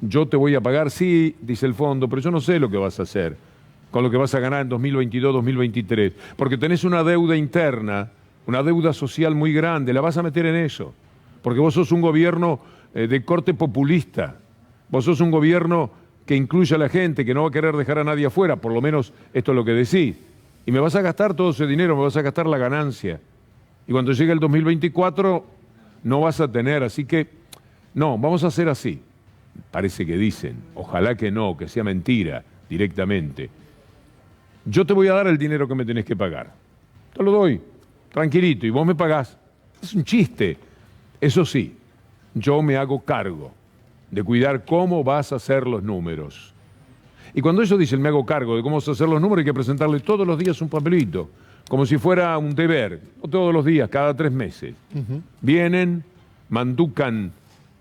yo te voy a pagar, sí, dice el fondo, pero yo no sé lo que vas a hacer con lo que vas a ganar en 2022, 2023, porque tenés una deuda interna, una deuda social muy grande, la vas a meter en eso, porque vos sos un gobierno de corte populista, vos sos un gobierno que incluye a la gente, que no va a querer dejar a nadie afuera, por lo menos esto es lo que decís, y me vas a gastar todo ese dinero, me vas a gastar la ganancia, y cuando llegue el 2024 no vas a tener, así que no, vamos a hacer así, parece que dicen, ojalá que no, que sea mentira directamente, yo te voy a dar el dinero que me tenés que pagar, te lo doy, tranquilito, y vos me pagás. Es un chiste. Eso sí, yo me hago cargo de cuidar cómo vas a hacer los números. Y cuando ellos dicen me hago cargo de cómo vas a hacer los números, hay que presentarle todos los días un papelito, como si fuera un deber, no todos los días, cada 3 meses. Vienen, manducan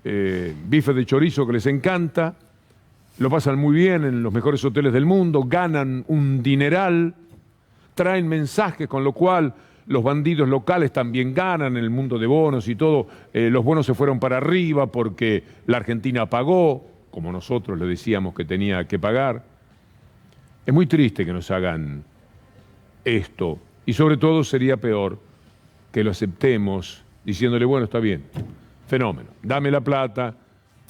bife de chorizo que les encanta, lo pasan muy bien en los mejores hoteles del mundo, ganan un dineral, traen mensajes con lo cual los bandidos locales también ganan en el mundo de bonos y todo. Los bonos se fueron para arriba porque la Argentina pagó, como nosotros le decíamos que tenía que pagar. Es muy triste que nos hagan esto. Y sobre todo sería peor que lo aceptemos diciéndole, bueno, está bien, fenómeno, dame la plata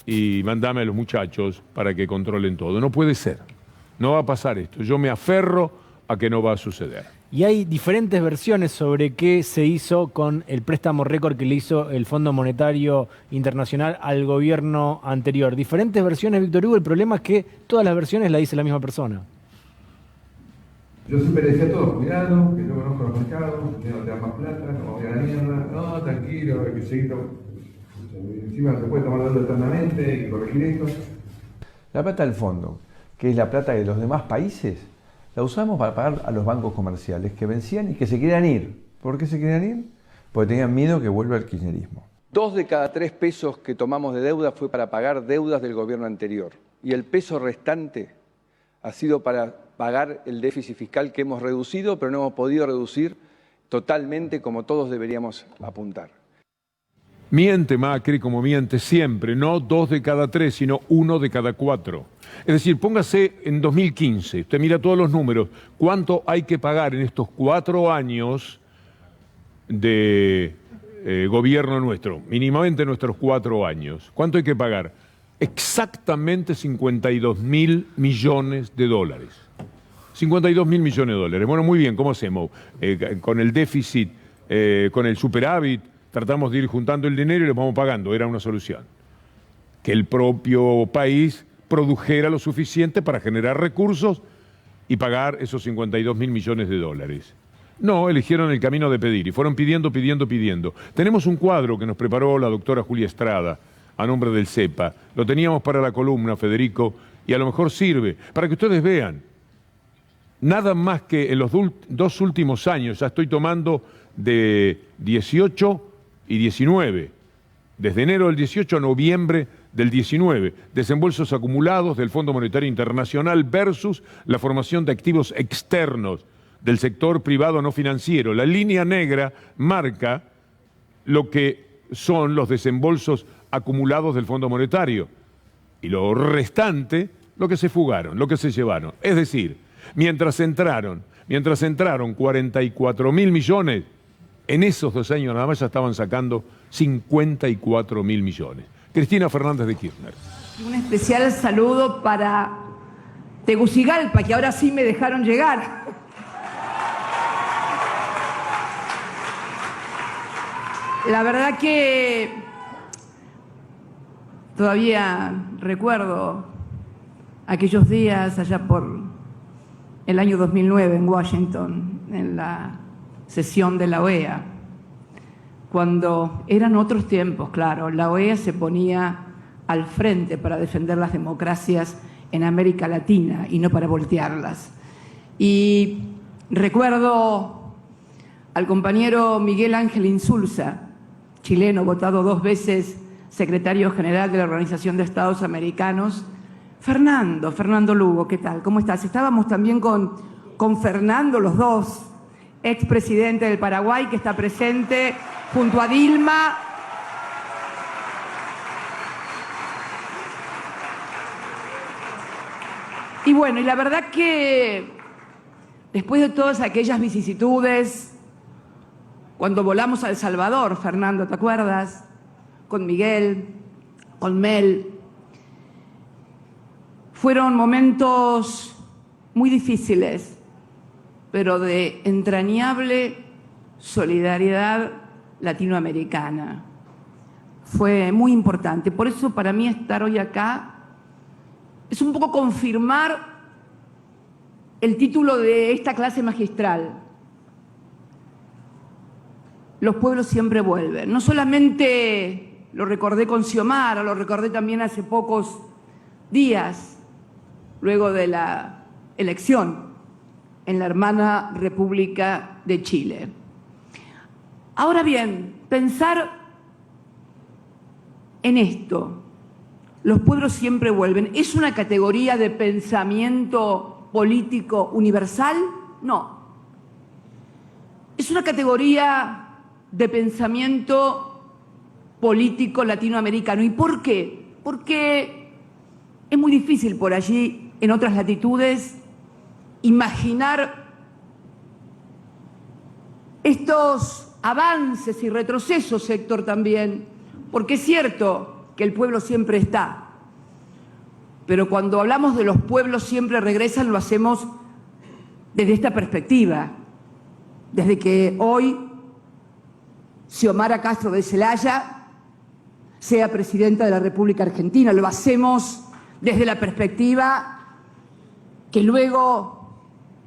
y mandame a los muchachos para que controlen todo. No puede ser, no va a pasar esto. Yo me aferro a que no va a suceder. Y hay diferentes versiones sobre qué se hizo con el préstamo récord que le hizo el Fondo Monetario Internacional al gobierno anterior. Diferentes versiones, Víctor Hugo, el problema es que todas las versiones la dice la misma persona. Yo siempre le decía a todos, cuidado, que yo conozco los mercados, que no te da más plata, no voy a la mierda, no, tranquilo, hay que seguir, encima no se puede tomar deuda eternamente, hay que corregir esto. La plata del fondo, que es la plata de los demás países, la usamos para pagar a los bancos comerciales que vencían y que se querían ir. ¿Por qué se querían ir? Porque tenían miedo que vuelva el kirchnerismo. 2 de cada 3 pesos que tomamos de deuda fue para pagar deudas del gobierno anterior. Y el peso restante ha sido para pagar el déficit fiscal que hemos reducido, pero no hemos podido reducir totalmente como todos deberíamos apuntar. Miente Macri como miente siempre, no 2 de cada 3, sino 1 de cada 4. Es decir, póngase en 2015, usted mira todos los números, cuánto hay que pagar en estos 4 años de gobierno nuestro, mínimamente nuestros 4 años. ¿Cuánto hay que pagar? Exactamente 52.000 millones de dólares. 52.000 millones de dólares. Bueno, muy bien, ¿cómo hacemos? Con el déficit, con el superávit, tratamos de ir juntando el dinero y lo vamos pagando, era una solución. Que el propio país produjera lo suficiente para generar recursos y pagar esos 52.000 millones de dólares. No, eligieron el camino de pedir y fueron pidiendo. Tenemos un cuadro que nos preparó la doctora Julia Estrada a nombre del CEPA. Lo teníamos para la columna, Federico, y a lo mejor sirve para que ustedes vean. Nada más que en los 2 últimos años, ya estoy tomando de 18 y 19, desde enero del 18 a noviembre del 19, desembolsos acumulados del Fondo Monetario Internacional versus la formación de activos externos del sector privado no financiero. La línea negra marca lo que son los desembolsos acumulados del Fondo Monetario y lo restante, lo que se fugaron, lo que se llevaron. Es decir, mientras entraron 44.000 millones, en esos 2 años nada más ya estaban sacando 54.000 millones. Cristina Fernández de Kirchner. Un especial saludo para Tegucigalpa, que ahora sí me dejaron llegar. La verdad que todavía recuerdo aquellos días allá por el año 2009 en Washington, en la sesión de la OEA, cuando eran otros tiempos, claro, la OEA se ponía al frente para defender las democracias en América Latina y no para voltearlas. Y recuerdo al compañero Miguel Ángel Insulza, chileno, votado 2 veces secretario general de la Organización de Estados Americanos. Fernando Lugo, ¿qué tal? ¿Cómo estás? Estábamos también con Fernando, los dos, expresidente del Paraguay, que está presente junto a Dilma. Y bueno, y la verdad que después de todas aquellas vicisitudes, cuando volamos a El Salvador, Fernando, ¿te acuerdas? Con Miguel, con Mel. Fueron momentos muy difíciles, pero de entrañable solidaridad latinoamericana. Fue muy importante. Por eso para mí estar hoy acá es un poco confirmar el título de esta clase magistral. Los pueblos siempre vuelven. No solamente lo recordé con Xiomara, lo recordé también hace pocos días, luego de la elección en la hermana República de Chile. Ahora bien, pensar en esto, los pueblos siempre vuelven, ¿es una categoría de pensamiento político universal? No. Es una categoría de pensamiento político latinoamericano. ¿Y por qué? Porque es muy difícil por allí, en otras latitudes, imaginar estos avances y retrocesos, Héctor, también, porque es cierto que el pueblo siempre está, pero cuando hablamos de los pueblos siempre regresan, lo hacemos desde esta perspectiva, desde que hoy Xiomara Castro de Zelaya sea presidenta de la República Argentina. Lo hacemos desde la perspectiva que luego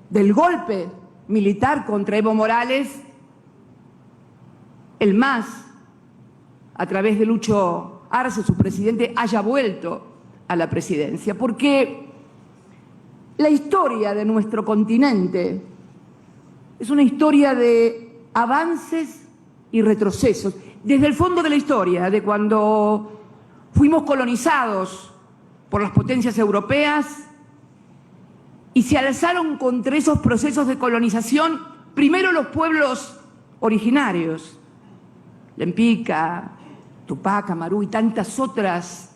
del golpe militar contra Evo Morales, el MAS, a través de Lucho Arce, su presidente, haya vuelto a la presidencia. Porque la historia de nuestro continente es una historia de avances y retrocesos. Desde el fondo de la historia, de cuando fuimos colonizados por las potencias europeas y se alzaron contra esos procesos de colonización, primero los pueblos originarios, Lempica, Tupac Amaru y tantas otras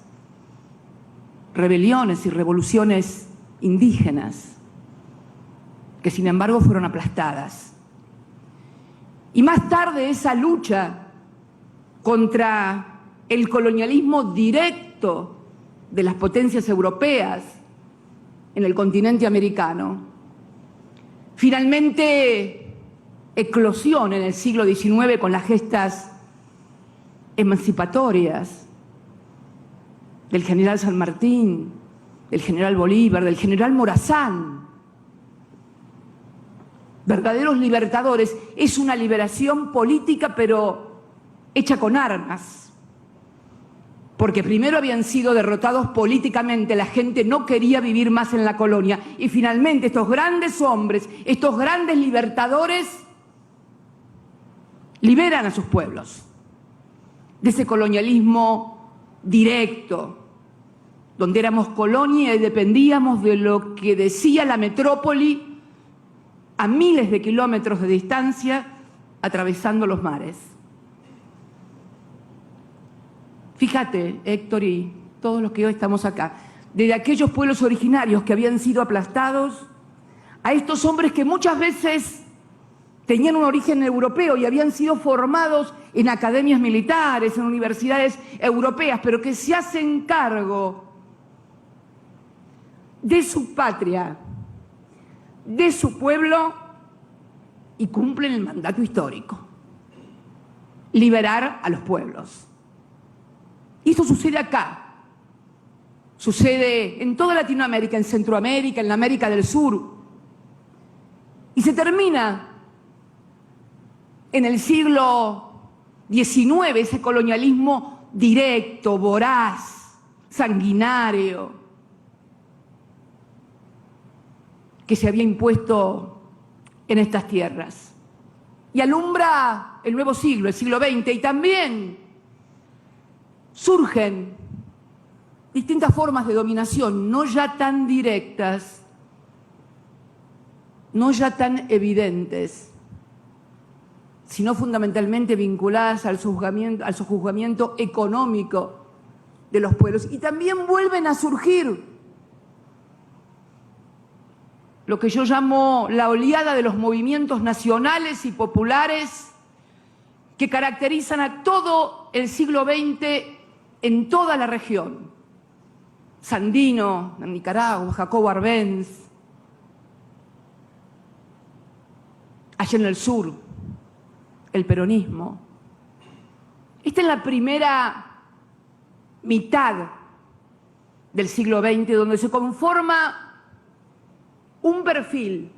rebeliones y revoluciones indígenas, que sin embargo fueron aplastadas. Y más tarde esa lucha contra el colonialismo directo de las potencias europeas en el continente americano, finalmente eclosión en el siglo XIX con las gestas emancipatorias del general San Martín, del general Bolívar, del general Morazán. Verdaderos libertadores. Es una liberación política, pero hecha con armas. Porque primero habían sido derrotados políticamente, la gente no quería vivir más en la colonia, y finalmente estos grandes hombres, estos grandes libertadores, liberan a sus pueblos de ese colonialismo directo, donde éramos colonia y dependíamos de lo que decía la metrópoli a miles de kilómetros de distancia, atravesando los mares. Fíjate, Héctor, y todos los que hoy estamos acá, desde aquellos pueblos originarios que habían sido aplastados, a estos hombres que muchas veces tenían un origen europeo y habían sido formados en academias militares, en universidades europeas, pero que se hacen cargo de su patria, de su pueblo, y cumplen el mandato histórico: liberar a los pueblos. Y esto sucede acá, sucede en toda Latinoamérica, en Centroamérica, en la América del Sur, y se termina en el siglo XIX ese colonialismo directo, voraz, sanguinario, que se había impuesto en estas tierras. Y alumbra el nuevo siglo, el siglo XX, y también surgen distintas formas de dominación, no ya tan directas, no ya tan evidentes, sino fundamentalmente vinculadas al sojuzgamiento económico de los pueblos. Y también vuelven a surgir lo que yo llamo la oleada de los movimientos nacionales y populares que caracterizan a todo el siglo XX en toda la región. Sandino, en Nicaragua, Jacobo Arbenz, allá en el sur, el peronismo. Esta es la primera mitad del siglo XX, donde se conforma un perfil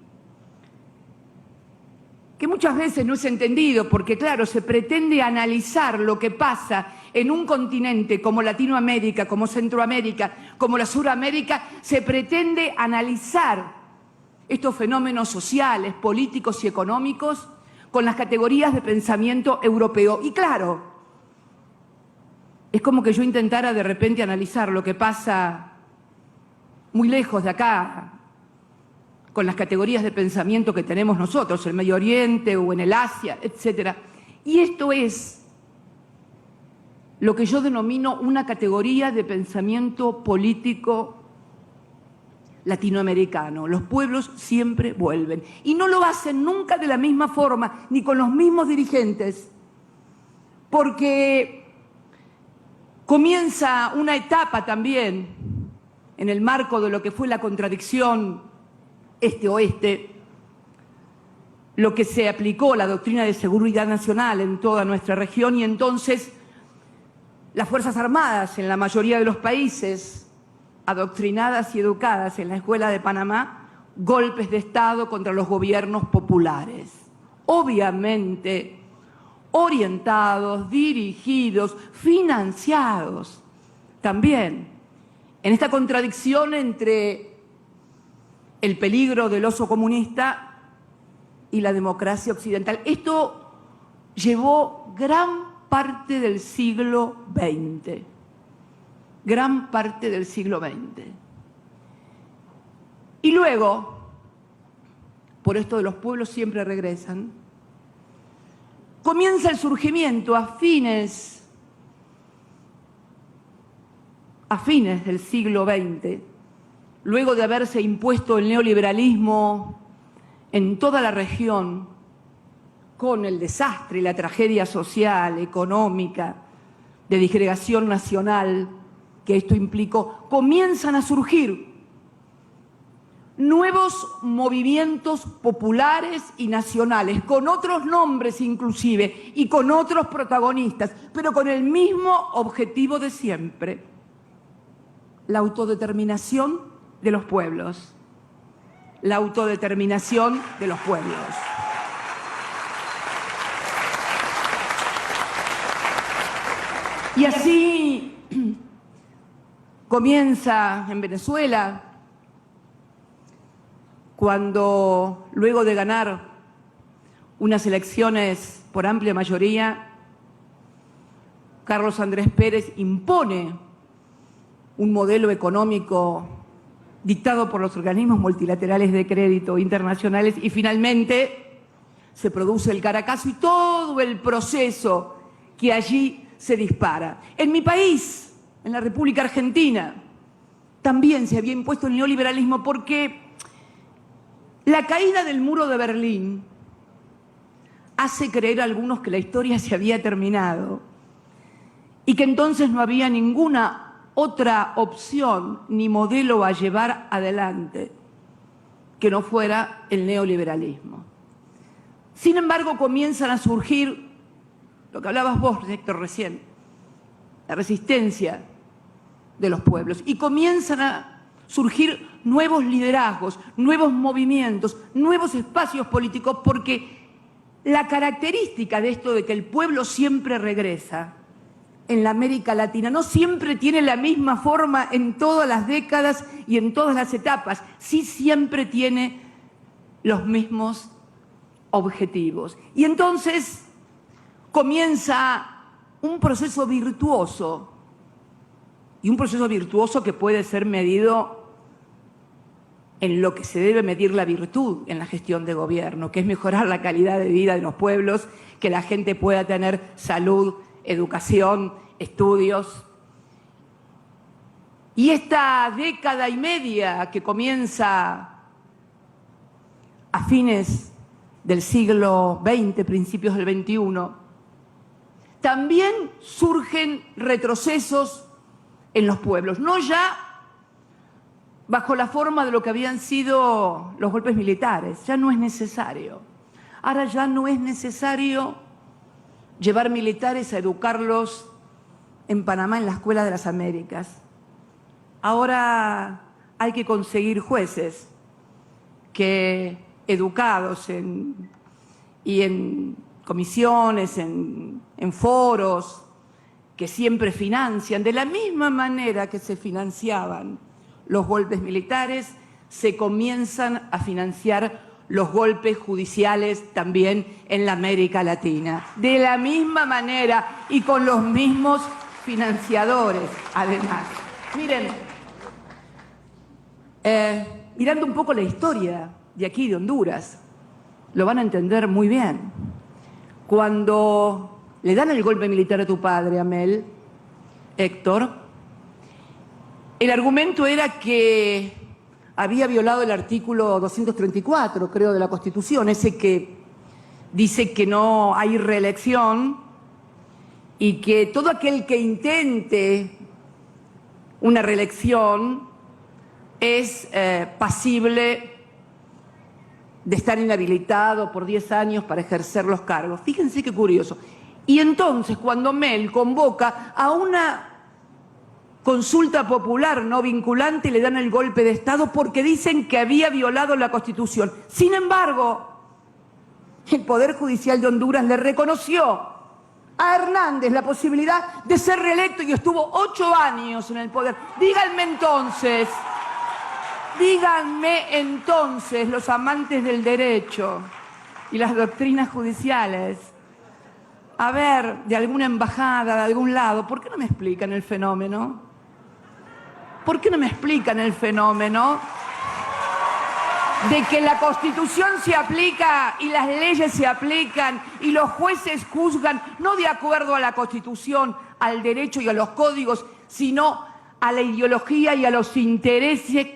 que muchas veces no es entendido, porque claro, se pretende analizar lo que pasa en un continente como Latinoamérica, como Centroamérica, como la Suramérica, se pretende analizar estos fenómenos sociales, políticos y económicos con las categorías de pensamiento europeo. Y claro, es como que yo intentara de repente analizar lo que pasa muy lejos de acá, con las categorías de pensamiento que tenemos nosotros, en el Medio Oriente o en el Asia, etc. Y esto es lo que yo denomino una categoría de pensamiento político latinoamericano. Los pueblos siempre vuelven. Y no lo hacen nunca de la misma forma, ni con los mismos dirigentes, porque comienza una etapa también en el marco de lo que fue la contradicción este-oeste, lo que se aplicó la doctrina de seguridad nacional en toda nuestra región, y entonces las Fuerzas Armadas en la mayoría de los países, adoctrinadas y educadas en la Escuela de Panamá, golpes de Estado contra los gobiernos populares, obviamente orientados, dirigidos, financiados también en esta contradicción entre el peligro del oso comunista y la democracia occidental. Esto llevó gran parte del siglo XX. Gran parte del siglo XX. Y luego, por esto de los pueblos siempre regresan, comienza el surgimiento a fines del siglo XX, luego de haberse impuesto el neoliberalismo en toda la región, con el desastre y la tragedia social, económica, de disgregación nacional que esto implicó, comienzan a surgir nuevos movimientos populares y nacionales, con otros nombres inclusive y con otros protagonistas, pero con el mismo objetivo de siempre: la autodeterminación de los pueblos. La autodeterminación de los pueblos. Y así comienza en Venezuela, cuando luego de ganar unas elecciones por amplia mayoría, Carlos Andrés Pérez impone un modelo económico dictado por los organismos multilaterales de crédito internacionales y finalmente se produce el Caracazo y todo el proceso que allí se dispara. En mi país, en la República Argentina, también se había impuesto el neoliberalismo porque la caída del muro de Berlín hace creer a algunos que la historia se había terminado y que entonces no había ninguna otra opción ni modelo a llevar adelante que no fuera el neoliberalismo. Sin embargo, comienzan a surgir, lo que hablabas vos, Héctor, recién, la resistencia de los pueblos, y comienzan a surgir nuevos liderazgos, nuevos movimientos, nuevos espacios políticos, porque la característica de esto de que el pueblo siempre regresa en la América Latina no siempre tiene la misma forma en todas las décadas y en todas las etapas, sí siempre tiene los mismos objetivos. Y entonces comienza un proceso virtuoso, y un proceso virtuoso que puede ser medido en lo que se debe medir la virtud en la gestión de gobierno, que es mejorar la calidad de vida de los pueblos, que la gente pueda tener salud, educación, estudios. Y esta década y media que comienza a fines del siglo XX, principios del XXI, también surgen retrocesos en los pueblos, no ya bajo la forma de lo que habían sido los golpes militares, ya no es necesario. Ahora ya no es necesario llevar militares a educarlos en Panamá, en la Escuela de las Américas. Ahora hay que conseguir jueces que, educados en comisiones, en foros, que siempre financian, de la misma manera que se financiaban los golpes militares, se comienzan a financiar los golpes judiciales también en la América Latina. De la misma manera y con los mismos financiadores, además. Miren, mirando un poco la historia de aquí, de Honduras, lo van a entender muy bien. Cuando le dan el golpe militar a tu padre, Amel, Héctor, el argumento era que había violado el artículo 234, creo, de la Constitución, ese que dice que no hay reelección y que todo aquel que intente una reelección es pasible de estar inhabilitado por 10 años para ejercer los cargos. Fíjense qué curioso. Y entonces, cuando Mel convoca a una consulta popular no vinculante, le dan el golpe de Estado porque dicen que había violado la Constitución. Sin embargo, el Poder Judicial de Honduras le reconoció a Hernández la posibilidad de ser reelecto y estuvo 8 años en el poder. Díganme entonces, los amantes del derecho y las doctrinas judiciales, a ver, de alguna embajada, de algún lado, ¿por qué no me explican el fenómeno? ¿Por qué no me explican el fenómeno de que la Constitución se aplica y las leyes se aplican y los jueces juzgan no de acuerdo a la Constitución, al derecho y a los códigos, sino a la ideología y a los intereses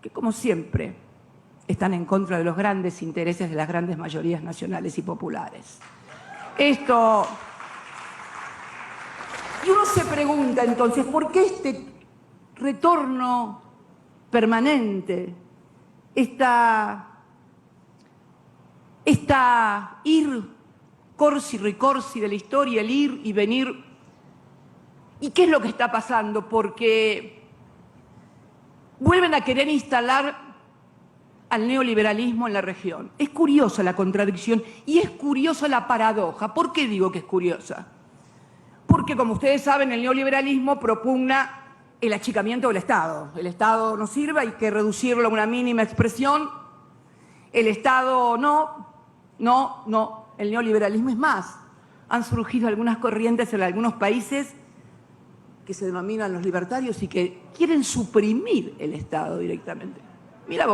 que, como siempre, están en contra de los grandes intereses de las grandes mayorías nacionales y populares? Esto... Y uno se pregunta entonces, ¿por qué este retorno permanente, esta ir, corsi, ricorsi de la historia, el ir y venir. ¿Y qué es lo que está pasando? Porque vuelven a querer instalar al neoliberalismo en la región. Es curiosa la contradicción y es curiosa la paradoja. ¿Por qué digo que es curiosa? Porque, como ustedes saben, el neoliberalismo propugna el achicamiento del Estado. El Estado no sirve, hay que reducirlo a una mínima expresión. El Estado no. El neoliberalismo es más. Han surgido algunas corrientes en algunos países que se denominan los libertarios y que quieren suprimir el Estado directamente. Mira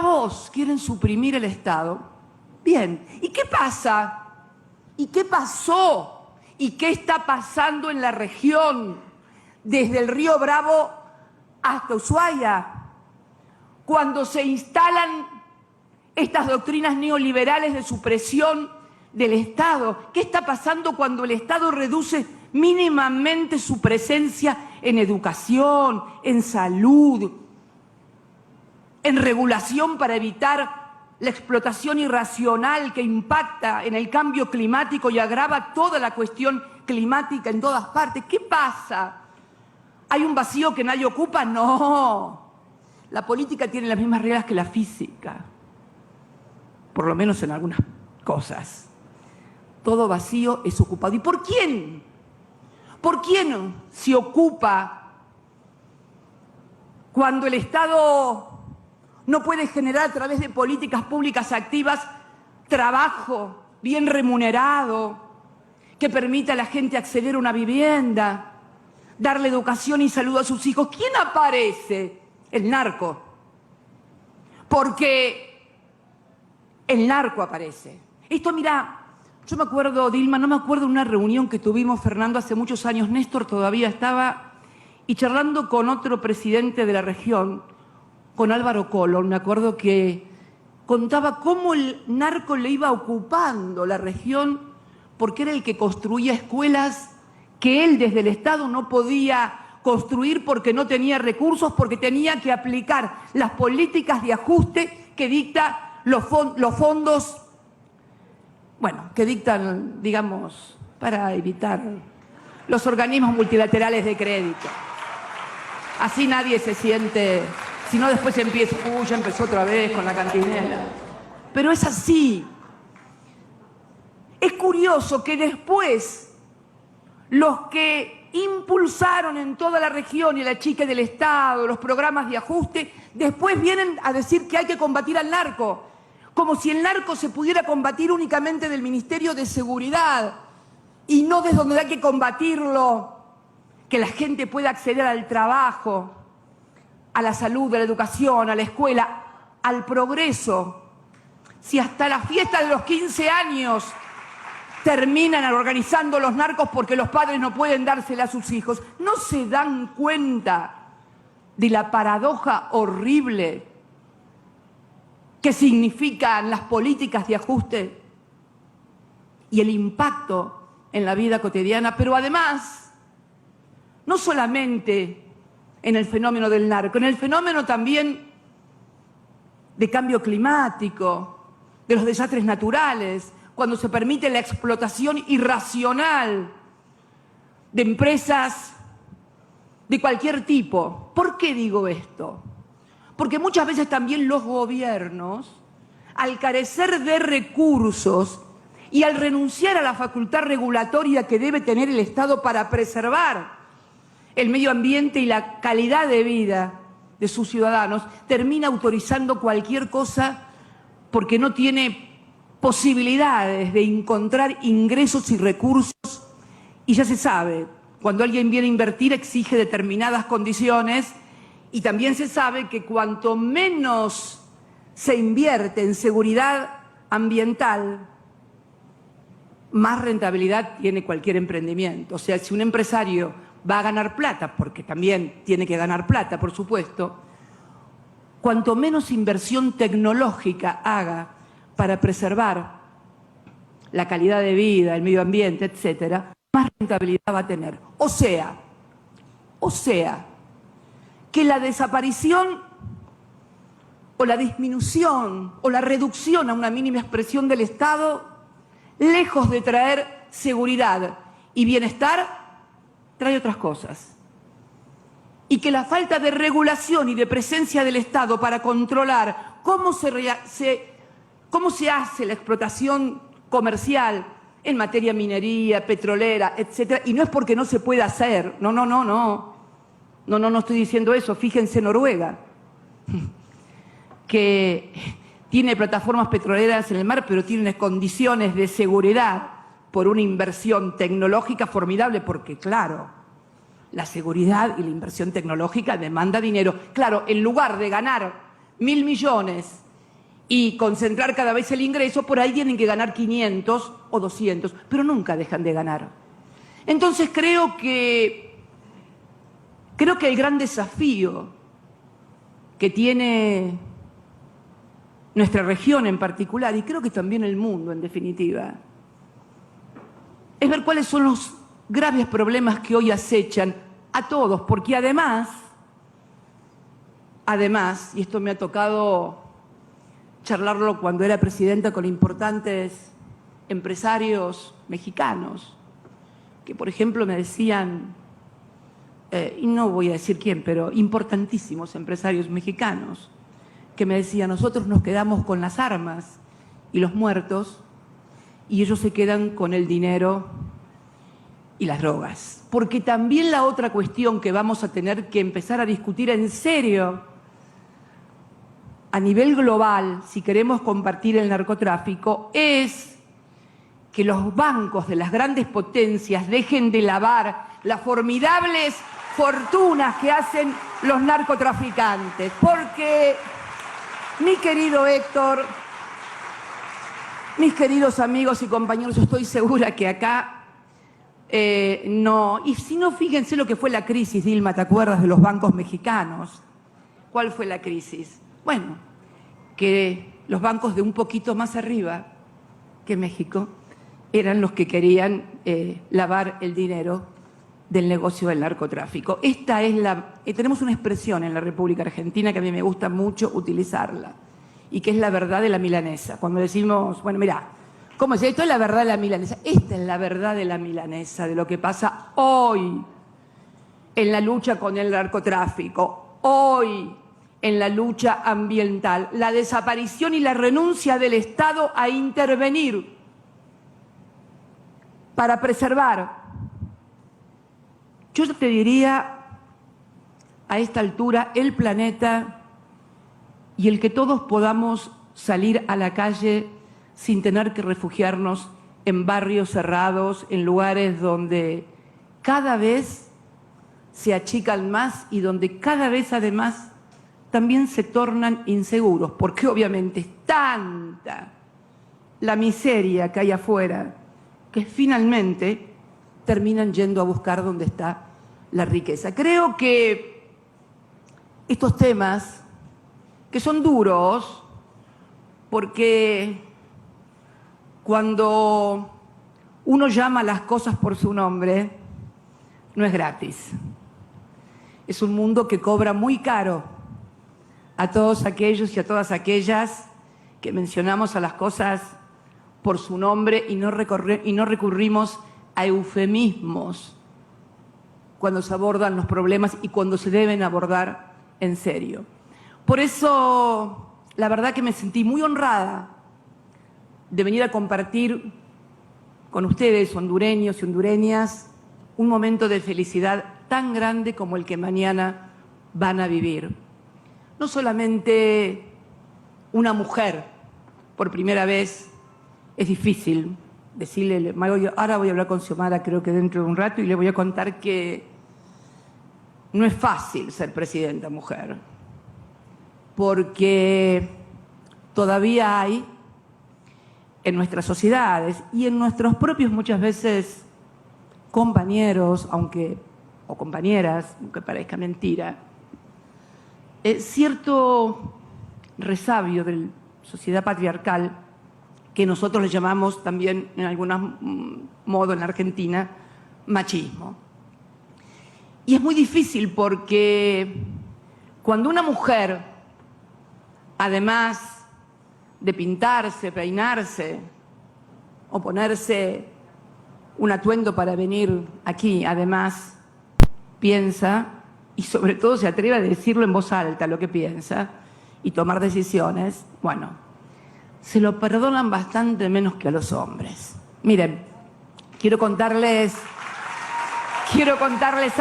vos, quieren suprimir el Estado. Bien, ¿y qué pasa? ¿Y qué pasó? ¿Y qué está pasando en la región desde el río Bravo hasta Ushuaia? Cuando se instalan estas doctrinas neoliberales de supresión del Estado. ¿Qué está pasando cuando el Estado reduce mínimamente su presencia en educación, en salud, en regulación para evitar la explotación irracional que impacta en el cambio climático y agrava toda la cuestión climática en todas partes? ¿Qué pasa? ¿Hay un vacío que nadie ocupa? No. La política tiene las mismas reglas que la física, por lo menos en algunas cosas. Todo vacío es ocupado. ¿Y por quién? ¿Por quién se ocupa cuando el Estado no puede generar a través de políticas públicas activas trabajo bien remunerado que permita a la gente acceder a una vivienda, darle educación y salud a sus hijos? ¿Quién aparece? El narco. Porque el narco aparece. Esto, mira, yo me acuerdo, Dilma, no me acuerdo de una reunión que tuvimos, Fernando, hace muchos años. Néstor todavía estaba, y charlando con otro presidente de la región, con Álvaro Colón, me acuerdo que contaba cómo el narco le iba ocupando la región porque era el que construía escuelas que él desde el Estado no podía construir porque no tenía recursos, porque tenía que aplicar las políticas de ajuste que dictan los fondos, bueno, que dictan, digamos, para evitar los organismos multilaterales de crédito. Así nadie se siente... Si no, después empieza, ya empezó otra vez con la cantinela. Pero es así. Es curioso que después los que impulsaron en toda la región y el achique del Estado, los programas de ajuste, después vienen a decir que hay que combatir al narco, como si el narco se pudiera combatir únicamente del Ministerio de Seguridad y no desde donde hay que combatirlo, que la gente pueda acceder al trabajo, a la salud, a la educación, a la escuela, al progreso. Si hasta la fiesta de los 15 años terminan organizando los narcos porque los padres no pueden dársela a sus hijos, ¿no se dan cuenta de la paradoja horrible que significan las políticas de ajuste y el impacto en la vida cotidiana? Pero además, no solamente en el fenómeno del narco, en el fenómeno también de cambio climático, de los desastres naturales, cuando se permite la explotación irracional de empresas de cualquier tipo. ¿Por qué digo esto? Porque muchas veces también los gobiernos, al carecer de recursos y al renunciar a la facultad regulatoria que debe tener el Estado para preservar el medio ambiente y la calidad de vida de sus ciudadanos, termina autorizando cualquier cosa porque no tiene posibilidades de encontrar ingresos y recursos. Y ya se sabe, cuando alguien viene a invertir exige determinadas condiciones, y también se sabe que cuanto menos se invierte en seguridad ambiental, más rentabilidad tiene cualquier emprendimiento. O sea, si un empresario va a ganar plata, porque también tiene que ganar plata, por supuesto, cuanto menos inversión tecnológica haga para preservar la calidad de vida, el medio ambiente, etcétera, más rentabilidad va a tener. O sea, O sea, que la desaparición o la disminución o la reducción a una mínima expresión del Estado, lejos de traer seguridad y bienestar, trae otras cosas. Y que la falta de regulación y de presencia del Estado para controlar cómo se hace la explotación comercial en materia minería, petrolera, etcétera, y no es porque no se pueda hacer, no estoy diciendo eso, fíjense Noruega, que tiene plataformas petroleras en el mar, pero tiene condiciones de seguridad por una inversión tecnológica formidable, porque claro, la seguridad y la inversión tecnológica demanda dinero. Claro, en lugar de ganar 1.000 millones y concentrar cada vez el ingreso, por ahí tienen que ganar 500 o 200, pero nunca dejan de ganar. Entonces creo que el gran desafío que tiene nuestra región en particular, y creo que también el mundo en definitiva, es ver cuáles son los graves problemas que hoy acechan a todos, porque además, y esto me ha tocado charlarlo cuando era presidenta con importantes empresarios mexicanos, que por ejemplo me decían, y no voy a decir quién, pero importantísimos empresarios mexicanos, que me decían, nosotros nos quedamos con las armas y los muertos, y ellos se quedan con el dinero y las drogas. Porque también la otra cuestión que vamos a tener que empezar a discutir en serio a nivel global, si queremos combatir el narcotráfico, es que los bancos de las grandes potencias dejen de lavar las formidables fortunas que hacen los narcotraficantes. Porque, mi querido Héctor, mis queridos amigos y compañeros, yo estoy segura que acá no. Y si no, fíjense lo que fue la crisis, Dilma, ¿te acuerdas de los bancos mexicanos? ¿Cuál fue la crisis? Bueno, que los bancos de un poquito más arriba que México eran los que querían lavar el dinero del negocio del narcotráfico. Esta es tenemos una expresión en la República Argentina que a mí me gusta mucho utilizarla, y que es la verdad de la milanesa. Cuando decimos, bueno, mirá, ¿cómo es esto? Es la verdad de la milanesa. Esta es la verdad de la milanesa, de lo que pasa hoy en la lucha con el narcotráfico, hoy en la lucha ambiental, la desaparición y la renuncia del Estado a intervenir para preservar. Yo te diría, a esta altura, el planeta y el que todos podamos salir a la calle sin tener que refugiarnos en barrios cerrados, en lugares donde cada vez se achican más y donde cada vez además también se tornan inseguros, porque obviamente es tanta la miseria que hay afuera que finalmente terminan yendo a buscar donde está la riqueza. Creo que estos temas, que son duros, porque cuando uno llama las cosas por su nombre, no es gratis. Es un mundo que cobra muy caro a todos aquellos y a todas aquellas que mencionamos a las cosas por su nombre y no recurrimos a eufemismos cuando se abordan los problemas y cuando se deben abordar en serio. Por eso, la verdad que me sentí muy honrada de venir a compartir con ustedes, hondureños y hondureñas, un momento de felicidad tan grande como el que mañana van a vivir. No solamente una mujer, por primera vez, es difícil decirle, ahora voy a hablar con Xiomara, creo que dentro de un rato, y le voy a contar que no es fácil ser presidenta mujer, porque todavía hay en nuestras sociedades y en nuestros propios, muchas veces, compañeros, o compañeras, aunque parezca mentira, cierto resabio de la sociedad patriarcal que nosotros le llamamos también, en algún modo en la Argentina, machismo. Y es muy difícil porque cuando una mujer, además de pintarse, peinarse o ponerse un atuendo para venir aquí, además piensa y sobre todo se atreve a decirlo en voz alta lo que piensa y tomar decisiones, bueno, se lo perdonan bastante menos que a los hombres. Miren, quiero contarles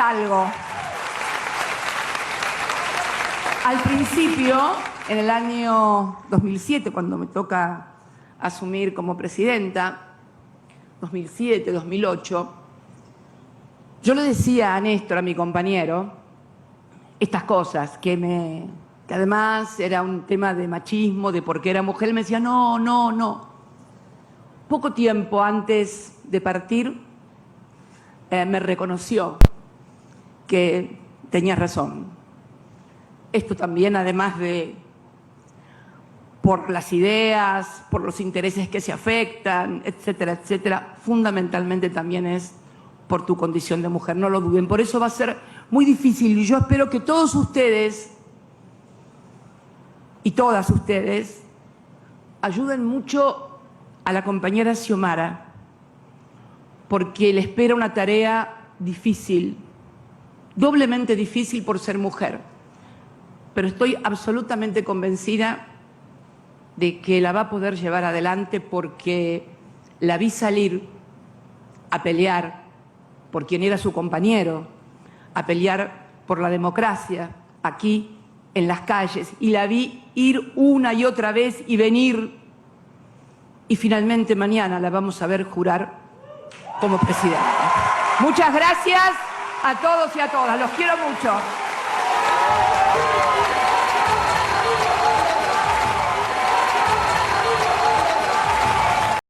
algo. Al principio, en el año 2007, cuando me toca asumir como presidenta, 2007, 2008, yo le decía a Néstor, a mi compañero, estas cosas, que además era un tema de machismo, de por qué era mujer. Él me decía, no, no, no. Poco tiempo antes de partir, me reconoció que tenía razón. Esto también, además de por las ideas, por los intereses que se afectan, etcétera, etcétera, fundamentalmente también es por tu condición de mujer, no lo duden. Por eso va a ser muy difícil y yo espero que todos ustedes y todas ustedes ayuden mucho a la compañera Xiomara, porque le espera una tarea difícil, doblemente difícil por ser mujer, pero estoy absolutamente convencida de que la va a poder llevar adelante porque la vi salir a pelear por quien era su compañero, a pelear por la democracia aquí en las calles, y la vi ir una y otra vez y venir, y finalmente mañana la vamos a ver jurar como presidenta. Muchas gracias a todos y a todas, los quiero mucho.